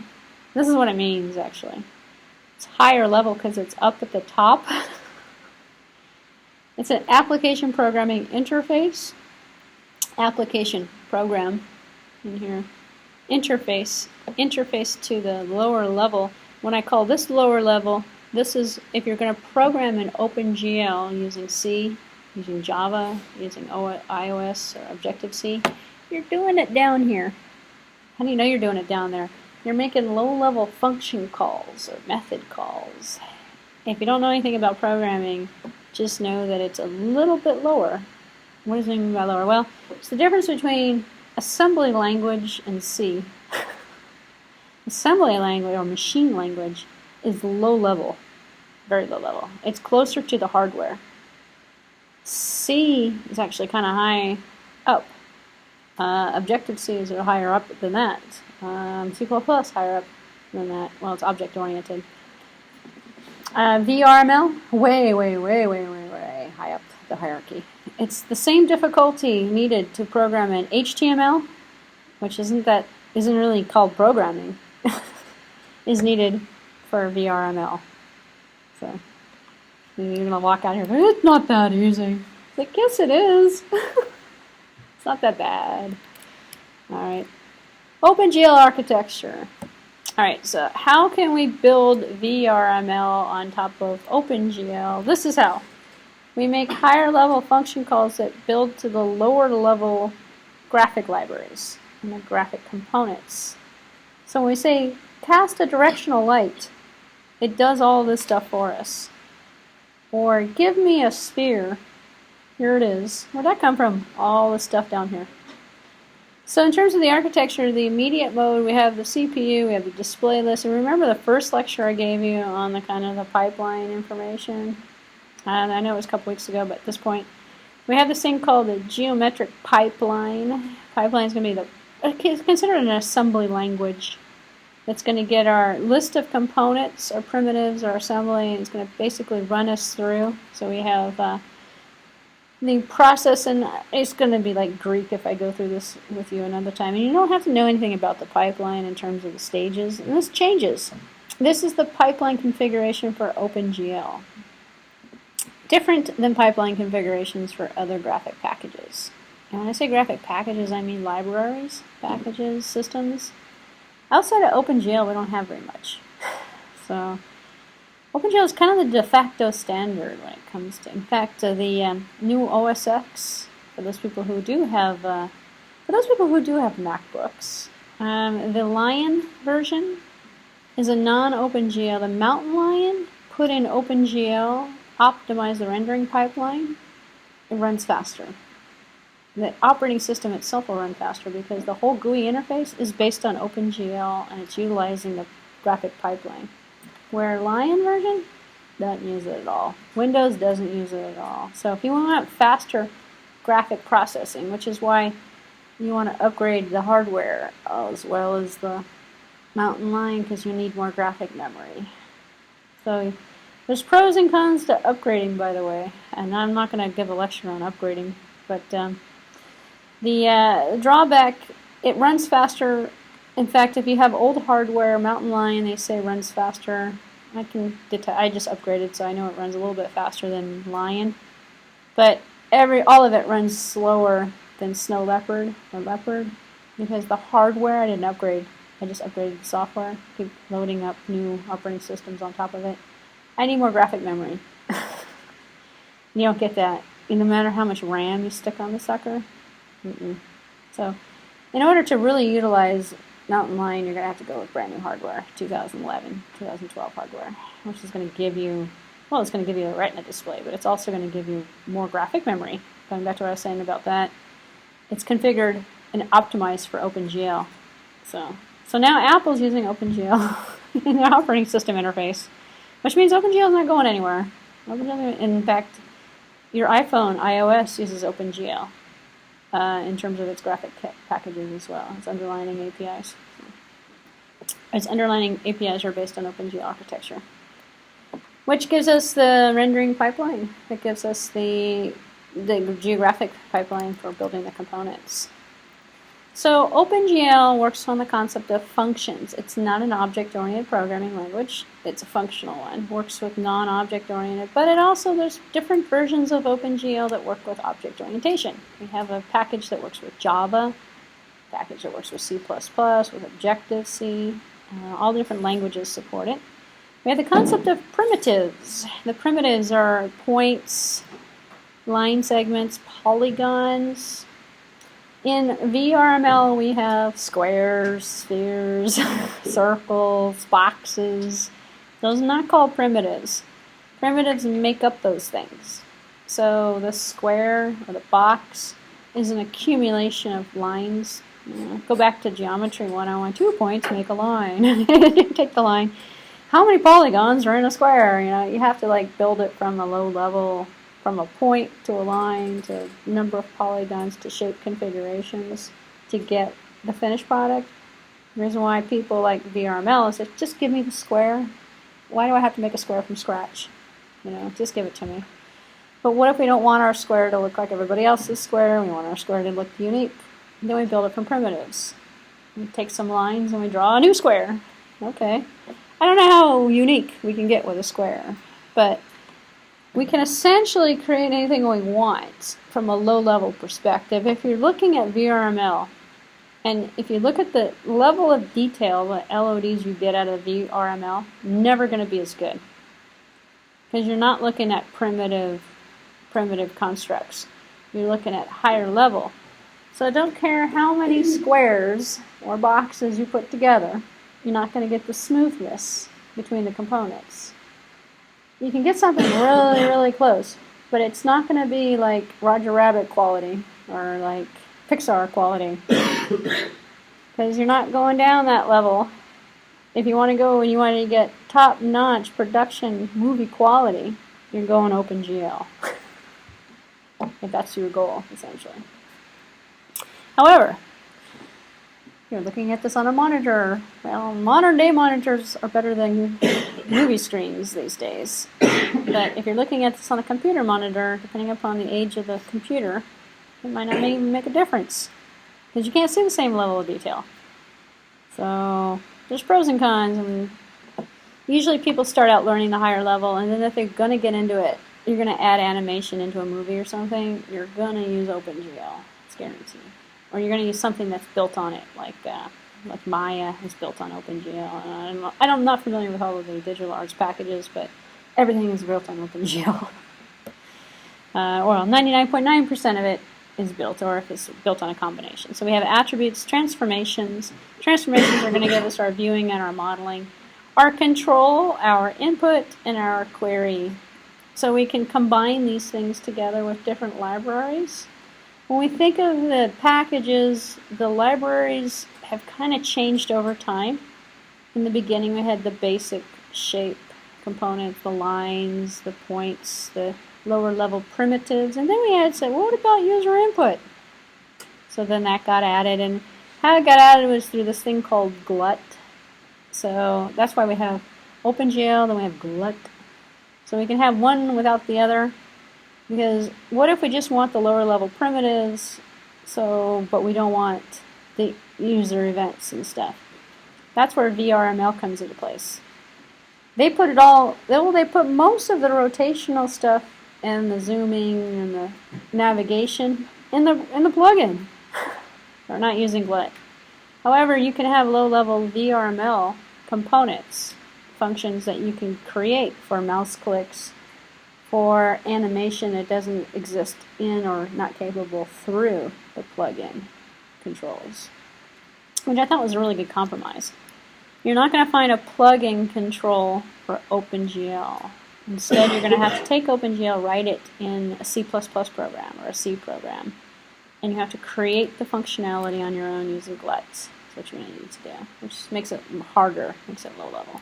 This is what it means actually. It's higher level because it's up at the top. It's an application programming interface, application program in here, interface to the lower level. When I call this lower level, this is if you're going to program in OpenGL using C, using Java, using iOS or Objective-C, you're doing it down here. How do you know you're doing it down there? You're making low-level function calls or method calls. If you don't know anything about programming, just know that it's a little bit lower. What does it mean by lower? Well, it's the difference between assembly language and C. Assembly language or machine language is low level, very low level. It's closer to the hardware. C is actually kind of high up. Objective-C is higher up than that. C++ higher up than that. Well, it's object-oriented. VRML, way high up the hierarchy. It's the same difficulty needed to program in HTML, which isn't really called programming, is needed for VRML. So you're gonna walk out here, but it's not that easy. It's like, yes, it is. It's not that bad. All right, OpenGL Architecture. Alright, so how can we build VRML on top of OpenGL? This is how. We make higher level function calls that build to the lower level graphic libraries and the graphic components. So when we say cast a directional light, it does all this stuff for us. Or give me a sphere. Here it is. Where'd that come from? All this stuff down here. So in terms of the architecture, the immediate mode, we have the CPU, we have the display list. And remember the first lecture I gave you on the kind of the pipeline information? And I know it was a couple weeks ago, but at this point, we have this thing called the geometric pipeline. Pipeline is going to be it's considered an assembly language. It's going to get our list of components, or primitives, or assembly, and it's going to basically run us through. So we have the process, and it's going to be like Greek if I go through this with you another time. And you don't have to know anything about the pipeline in terms of the stages. And this changes. This is the pipeline configuration for OpenGL. Different than pipeline configurations for other graphic packages. And when I say graphic packages, I mean libraries, packages, systems. Outside of OpenGL, we don't have very much. So OpenGL is kind of the de facto standard when it comes to, in fact, the new OS X, for those people who do have MacBooks, the Lion version is a non-OpenGL. The Mountain Lion put in OpenGL, optimize the rendering pipeline, it runs faster. The operating system itself will run faster because the whole GUI interface is based on OpenGL and it's utilizing the graphic pipeline. Where Lion version doesn't use it at all. Windows doesn't use it at all. So if you want faster graphic processing, which is why you want to upgrade the hardware as well as the Mountain Lion, because you need more graphic memory. So there's pros and cons to upgrading, by the way. And I'm not going to give a lecture on upgrading, but The drawback, it runs faster. In fact, if you have old hardware, Mountain Lion, they say runs faster. I just upgraded, so I know it runs a little bit faster than Lion. But all of it runs slower than Snow Leopard or Leopard because the hardware I didn't upgrade. I just upgraded the software. Keep loading up new operating systems on top of it. I need more graphic memory. You don't get that. No matter how much RAM you stick on the sucker. So, in order to really utilize Mountain Lion, you're going to have to go with brand new hardware, 2011, 2012 hardware, which is going to give you, well, it's going to give you a Retina display, but it's also going to give you more graphic memory. Going back to what I was saying about that, it's configured and optimized for OpenGL. So now Apple's using OpenGL in their operating system interface, which means OpenGL is not going anywhere. In fact, your iPhone, iOS, uses OpenGL. In terms of its graphic packages as well. Its underlying APIs. Its underlying APIs are based on OpenGL Architecture, which gives us the rendering pipeline. It gives us the geographic pipeline for building the components. So OpenGL works on the concept of functions. It's not an object-oriented programming language. It's a functional one. Works with non-object-oriented, but there's different versions of OpenGL that work with object orientation. We have a package that works with Java, a package that works with C++, with Objective-C. All different languages support it. We have the concept of primitives. The primitives are points, line segments, polygons. In VRML, we have squares, spheres, circles, boxes. Those are not called primitives. Primitives make up those things. So the square or the box is an accumulation of lines. Go back to Geometry 101. 2 points make a line. Take the line. How many polygons are in a square? You have to build it from a low level, from a point to a line to a number of polygons to shape configurations to get the finished product. The reason why people like VRML is that just give me the square. Why do I have to make a square from scratch? Just give it to me. But what if we don't want our square to look like everybody else's square? We want our square to look unique. Then we build it from primitives. We take some lines and we draw a new square. Okay. I don't know how unique we can get with a square, but we can essentially create anything we want from a low-level perspective. If you're looking at VRML, and if you look at the level of detail, the LODs you get out of VRML, never going to be as good. Because you're not looking at primitive constructs. You're looking at higher level. So I don't care how many squares or boxes you put together, you're not going to get the smoothness between the components. You can get something really, really close, but it's not going to be like Roger Rabbit quality or like Pixar quality. Because you're not going down that level. If you want to go and you want to get top-notch production movie quality, you're going OpenGL. If that's your goal, essentially. However, you're looking at this on a monitor. Well, modern-day monitors are better than movie screens these days. But if you're looking at this on a computer monitor, depending upon the age of the computer, it might not even make a difference. Because you can't see the same level of detail. So there's pros and cons. And usually people start out learning the higher level, and then if they're going to get into it, you're going to add animation into a movie or something, you're going to use OpenGL. It's guaranteed. Or you're going to use something that's built on it, like Maya is built on OpenGL. I'm not familiar with all of the digital arts packages, but everything is built on OpenGL. Or 99.9% of it is built, or if it's built on a combination. So we have attributes, transformations. Transformations are going to give us our viewing and our modeling, our control, our input, and our query. So we can combine these things together with different libraries. When we think of the packages, the libraries have kind of changed over time. In the beginning, we had the basic shape components, the lines, the points, the lower level primitives, and then we had said, well, what about user input? So then that got added, and how it got added was through this thing called GLUT. So that's why we have OpenGL, then we have GLUT. So we can have one without the other. Because what if we just want the lower level primitives So, but we don't want the user events and stuff. That's where VRML comes into place. They put it all, well, they put most of the rotational stuff and the zooming and the navigation in the plugin. They're not using GLUT. However, you can have low-level VRML components, functions that you can create for mouse clicks, for animation that doesn't exist in or not capable through the plugin controls, which I thought was a really good compromise. You're not going to find a plugin control for OpenGL. Instead, you're going to have to take OpenGL, write it in a C++ program or a C program, and you have to create the functionality on your own using GLUT. That's what you're going to need to do, which makes it harder, makes it low level.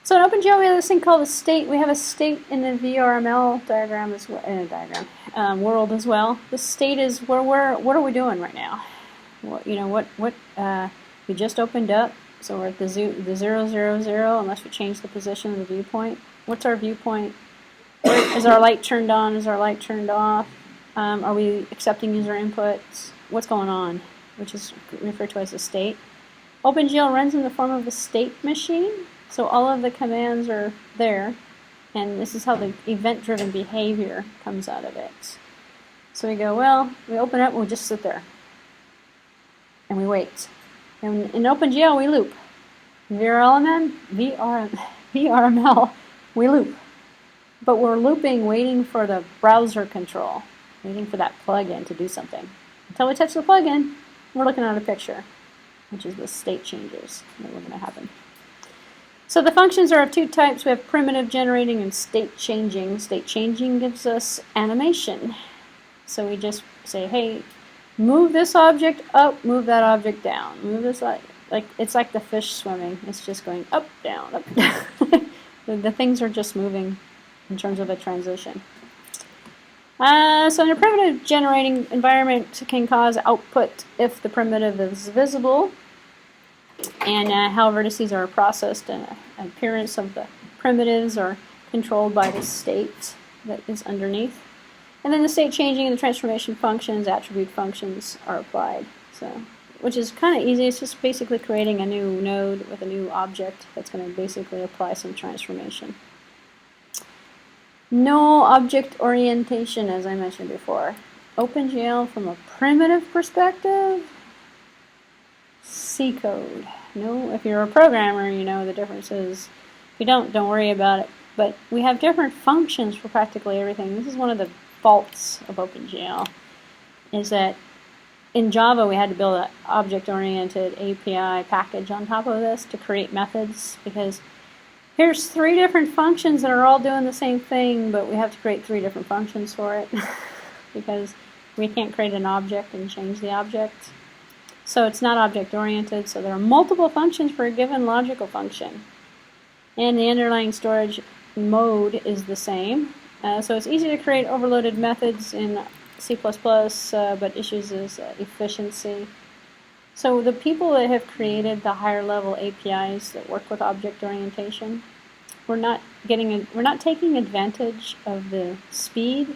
So in OpenGL, we have this thing called a state. We have a state in the VRML diagram as well, world as well. The state is what are we doing right now? What we just opened up, so we're at the 0, 0, 0, unless we change the position of the viewpoint. What's our viewpoint? Is our light turned on? Is our light turned off? Are we accepting user inputs? What's going on? Which is referred to as a state. OpenGL runs in the form of a state machine, so all of the commands are there, and this is how the event-driven behavior comes out of it. So we go, well, we open up and we just sit there, and we wait. And in OpenGL, we loop. VRML, we loop. But we're looping, waiting for the browser control, waiting for that plugin to do something. Until we touch the plugin, we're looking at a picture, which is the state changes that are going to happen. So the functions are of two types. We have primitive generating and state changing. State changing gives us animation. So we just say, hey, move this object up, move that object down. Move this like it's like the fish swimming. It's just going up, down, up, down. The things are just moving in terms of a transition. So in a primitive generating environment can cause output if the primitive is visible, and how vertices are processed and appearance of the primitives are controlled by the state that is underneath. And then the state changing and the transformation functions, attribute functions are applied. So, which is kind of easy. It's just basically creating a new node with a new object that's going to basically apply some transformation. No object orientation, as I mentioned before. OpenGL from a primitive perspective, C code. No, if you're a programmer, you know the differences. If you don't worry about it. But we have different functions for practically everything. This is one of the faults of OpenGL, is that in Java we had to build an object-oriented API package on top of this to create methods, because here's 3 different functions that are all doing the same thing, but we have to create 3 different functions for it because we can't create an object and change the object. So it's not object-oriented, so there are multiple functions for a given logical function. And the underlying storage mode is the same. So it's easy to create overloaded methods in C++, but issues is efficiency. So the people that have created the higher level APIs that work with object orientation, we're not taking advantage of the speed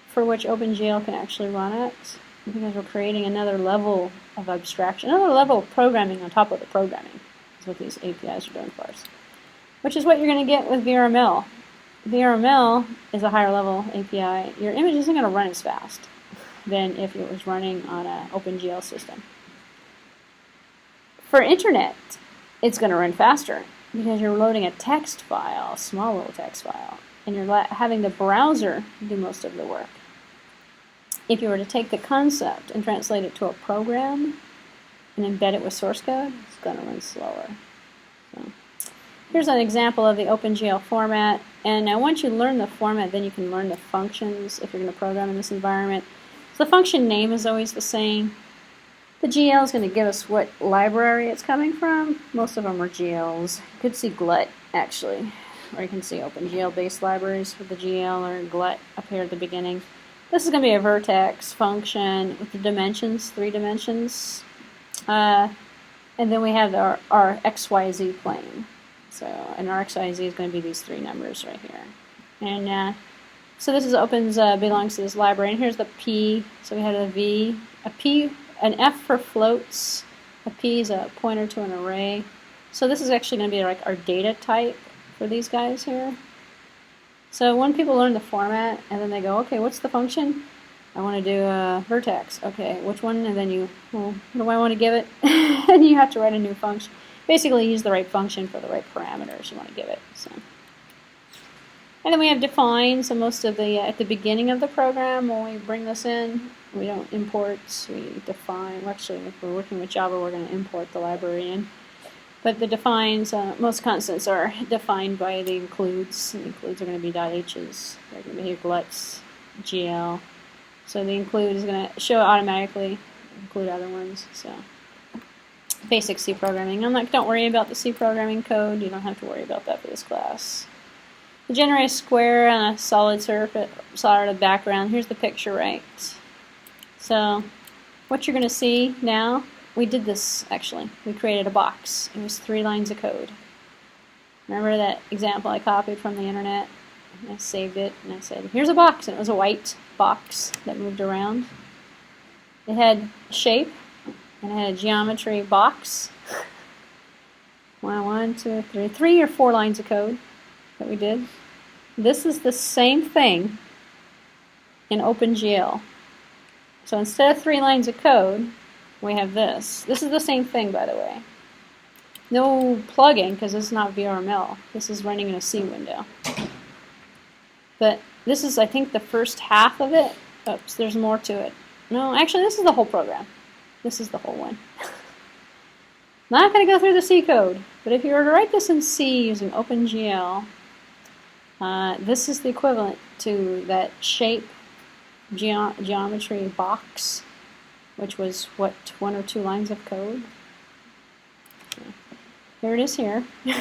for which OpenGL can actually run at, because we're creating another level of abstraction, another level of programming on top of the programming. Is what these APIs are doing for us. Which is what you're going to get with VRML. VRML is a higher level API. Your image isn't going to run as fast than if it was running on an OpenGL system. For internet, it's going to run faster because you're loading a text file, a small little text file, and you're having the browser do most of the work. If you were to take the concept and translate it to a program and embed it with source code, it's going to run slower. So, here's an example of the OpenGL format, and now once you learn the format, then you can learn the functions if you're going to program in this environment. So the function name is always the same. The GL is going to give us what library it's coming from. Most of them are GLs. You could see GLUT, actually, or you can see OpenGL-based libraries with the GL or GLUT up here at the beginning. This is going to be a vertex function with the dimensions, 3 dimensions. And then we have our XYZ plane. So, and our XYZ is going to be these 3 numbers right here. And So this is belongs to this library, and here's the P. So we had a V, a P, an F for floats. A P is a pointer to an array. So this is actually going to be like our data type for these guys here. So when people learn the format, and then they go, okay, what's the function? I want to do a vertex. Okay, which one? And then you, well, what do I want to give it? And you have to write a new function. Basically, use the right function for the right parameters you want to give it. So. And then we have define. So most of the, at the beginning of the program, when we bring this in, we don't import, we define. Well, actually, if we're working with Java, we're going to import the library in. But the defines, most constants are defined by the includes. The includes are going to be .h's. They're going to be gluts, GL. So the include is going to show automatically, include other ones. So basic C programming. Don't worry about the C programming code. You don't have to worry about that for this class. Generate a square on a solid surface, solid background. Here's the picture, right? So what you're going to see now, we did this actually. We created a box. It was 3 lines of code. Remember that example I copied from the internet? I saved it and I said, here's a box. And it was a white box that moved around. It had shape and it had a geometry box. 1, 2, 3, 3 or 4 lines of code that we did. This is the same thing in OpenGL. So instead of 3 lines of code, we have this. This is the same thing, by the way. No plugin, because this is not VRML. This is running in a C window. But this is, I think, the first half of it. Oops, there's more to it. No, actually, this is the whole program. This is the whole one. Not going to go through the C code, but if you were to write this in C using OpenGL, this is the equivalent to that shape geometry box, which was, what, 1 or 2 lines of code? Here it is here. A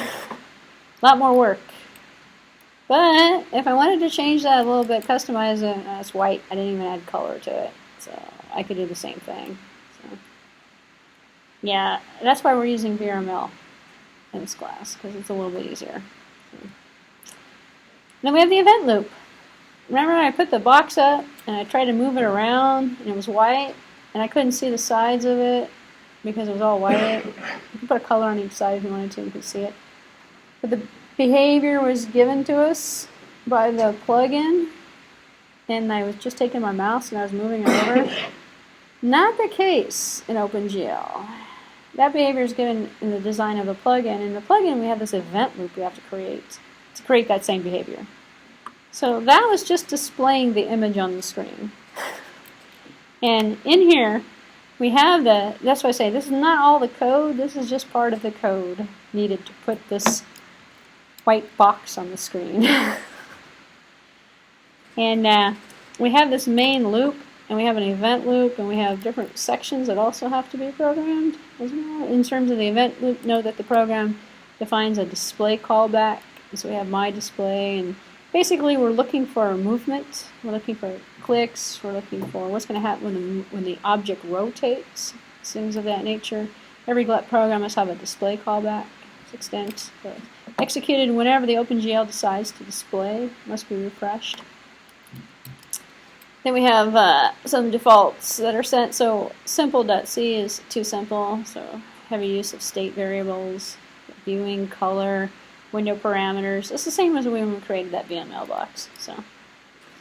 lot more work. But if I wanted to change that a little bit, customize it, it's white. I didn't even add color to it. So I could do the same thing. So, yeah, that's why we're using VRML in this class, because it's a little bit easier. So. Then we have the event loop. Remember I put the box up and I tried to move it around and it was white and I couldn't see the sides of it because it was all white. You can put a color on each side if you wanted to, you could see it. But the behavior was given to us by the plugin, and I was just taking my mouse and I was moving it over. Not the case in OpenGL. That behavior is given in the design of the plugin. In the plugin, we have this event loop we have to create that same behavior. So that was just displaying the image on the screen. And in here, we have that's why I say this is not all the code, this is just part of the code needed to put this white box on the screen. And we have this main loop, and we have an event loop, and we have different sections that also have to be programmed as well. In terms of the event loop, know that the program defines a display callback. So we have my display, and basically we're looking for movement, we're looking for clicks, we're looking for what's going to happen when the object rotates, things of that nature. Every GLUT program must have a display callback extent. So executed whenever the OpenGL decides to display, must be refreshed. Then we have some defaults that are sent. So simple.c is too simple, so heavy use of state variables, viewing, color, window parameters. It's the same as when we created that VML box. So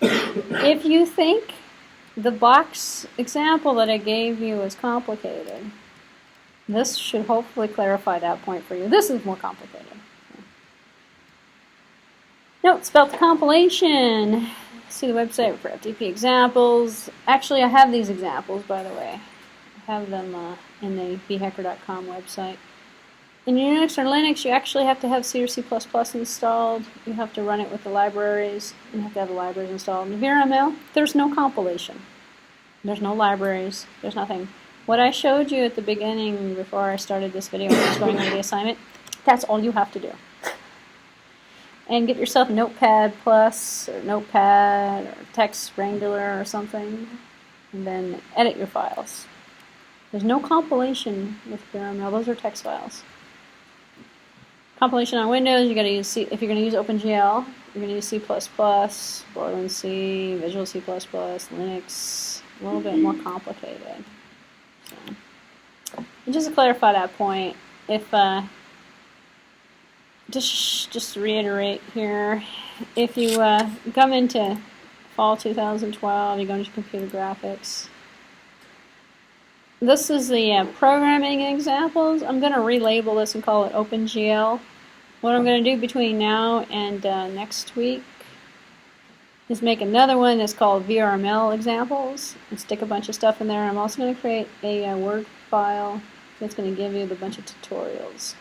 if you think the box example that I gave you is complicated, this should hopefully clarify that point for you. This is more complicated. Notes about the compilation. See the website for FTP examples. Actually, I have these examples, by the way. I have them in the bhacker.com website. In Unix or Linux, you actually have to have C or C++ installed. You have to run it with the libraries. You have to have the libraries installed. In VRML, there's no compilation. There's no libraries. There's nothing. What I showed you at the beginning before I started this video when I was going over the assignment, that's all you have to do. And get yourself Notepad Plus or Notepad or Text Wrangler or something, and then edit your files. There's no compilation with VRML. Those are text files. Compilation on Windows, you got to use if you're going to use OpenGL, You're going to use C++, Borland C, Visual C++, Linux, a little bit more complicated. So, and just to clarify that point, if just to reiterate here, if you come into fall 2012, you go into computer graphics. This is the programming examples. I'm going to relabel this and call it OpenGL. What I'm going to do between now and next week is make another one that's called VRML examples and stick a bunch of stuff in there. I'm also going to create a Word file that's going to give you a bunch of tutorials.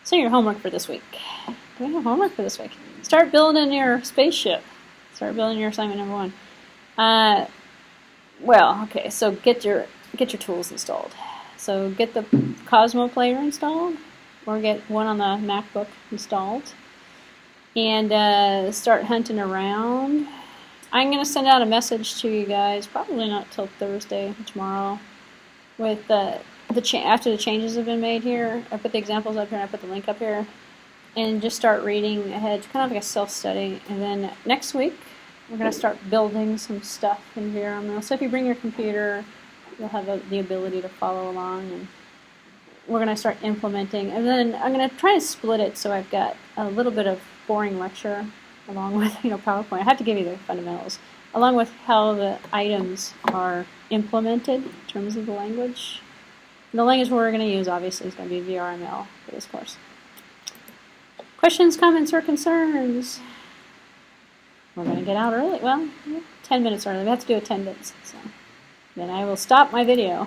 So your homework for this week. Do we have homework for this week? Start building your spaceship. Start building your assignment number 1. Well, okay, so get your tools installed. So get the Cosmo player installed, or get one on the MacBook installed, and start hunting around. I'm going to send out a message to you guys, probably not till Thursday, tomorrow, with after the changes have been made here. I put the examples up here, and I put the link up here, and just start reading ahead, kind of like a self-study. And then next week, we're going to start building some stuff in VRML. So if you bring your computer, you'll have the ability to follow along, and we're going to start implementing. And then I'm going to try to split it so I've got a little bit of boring lecture along with PowerPoint. I have to give you the fundamentals, along with how the items are implemented in terms of the language. And the language we're going to use, obviously, is going to be VRML for this course. Questions, comments, or concerns? We're going to get out early. Well, 10 minutes early. We have to do it 10 minutes. So then I will stop my video.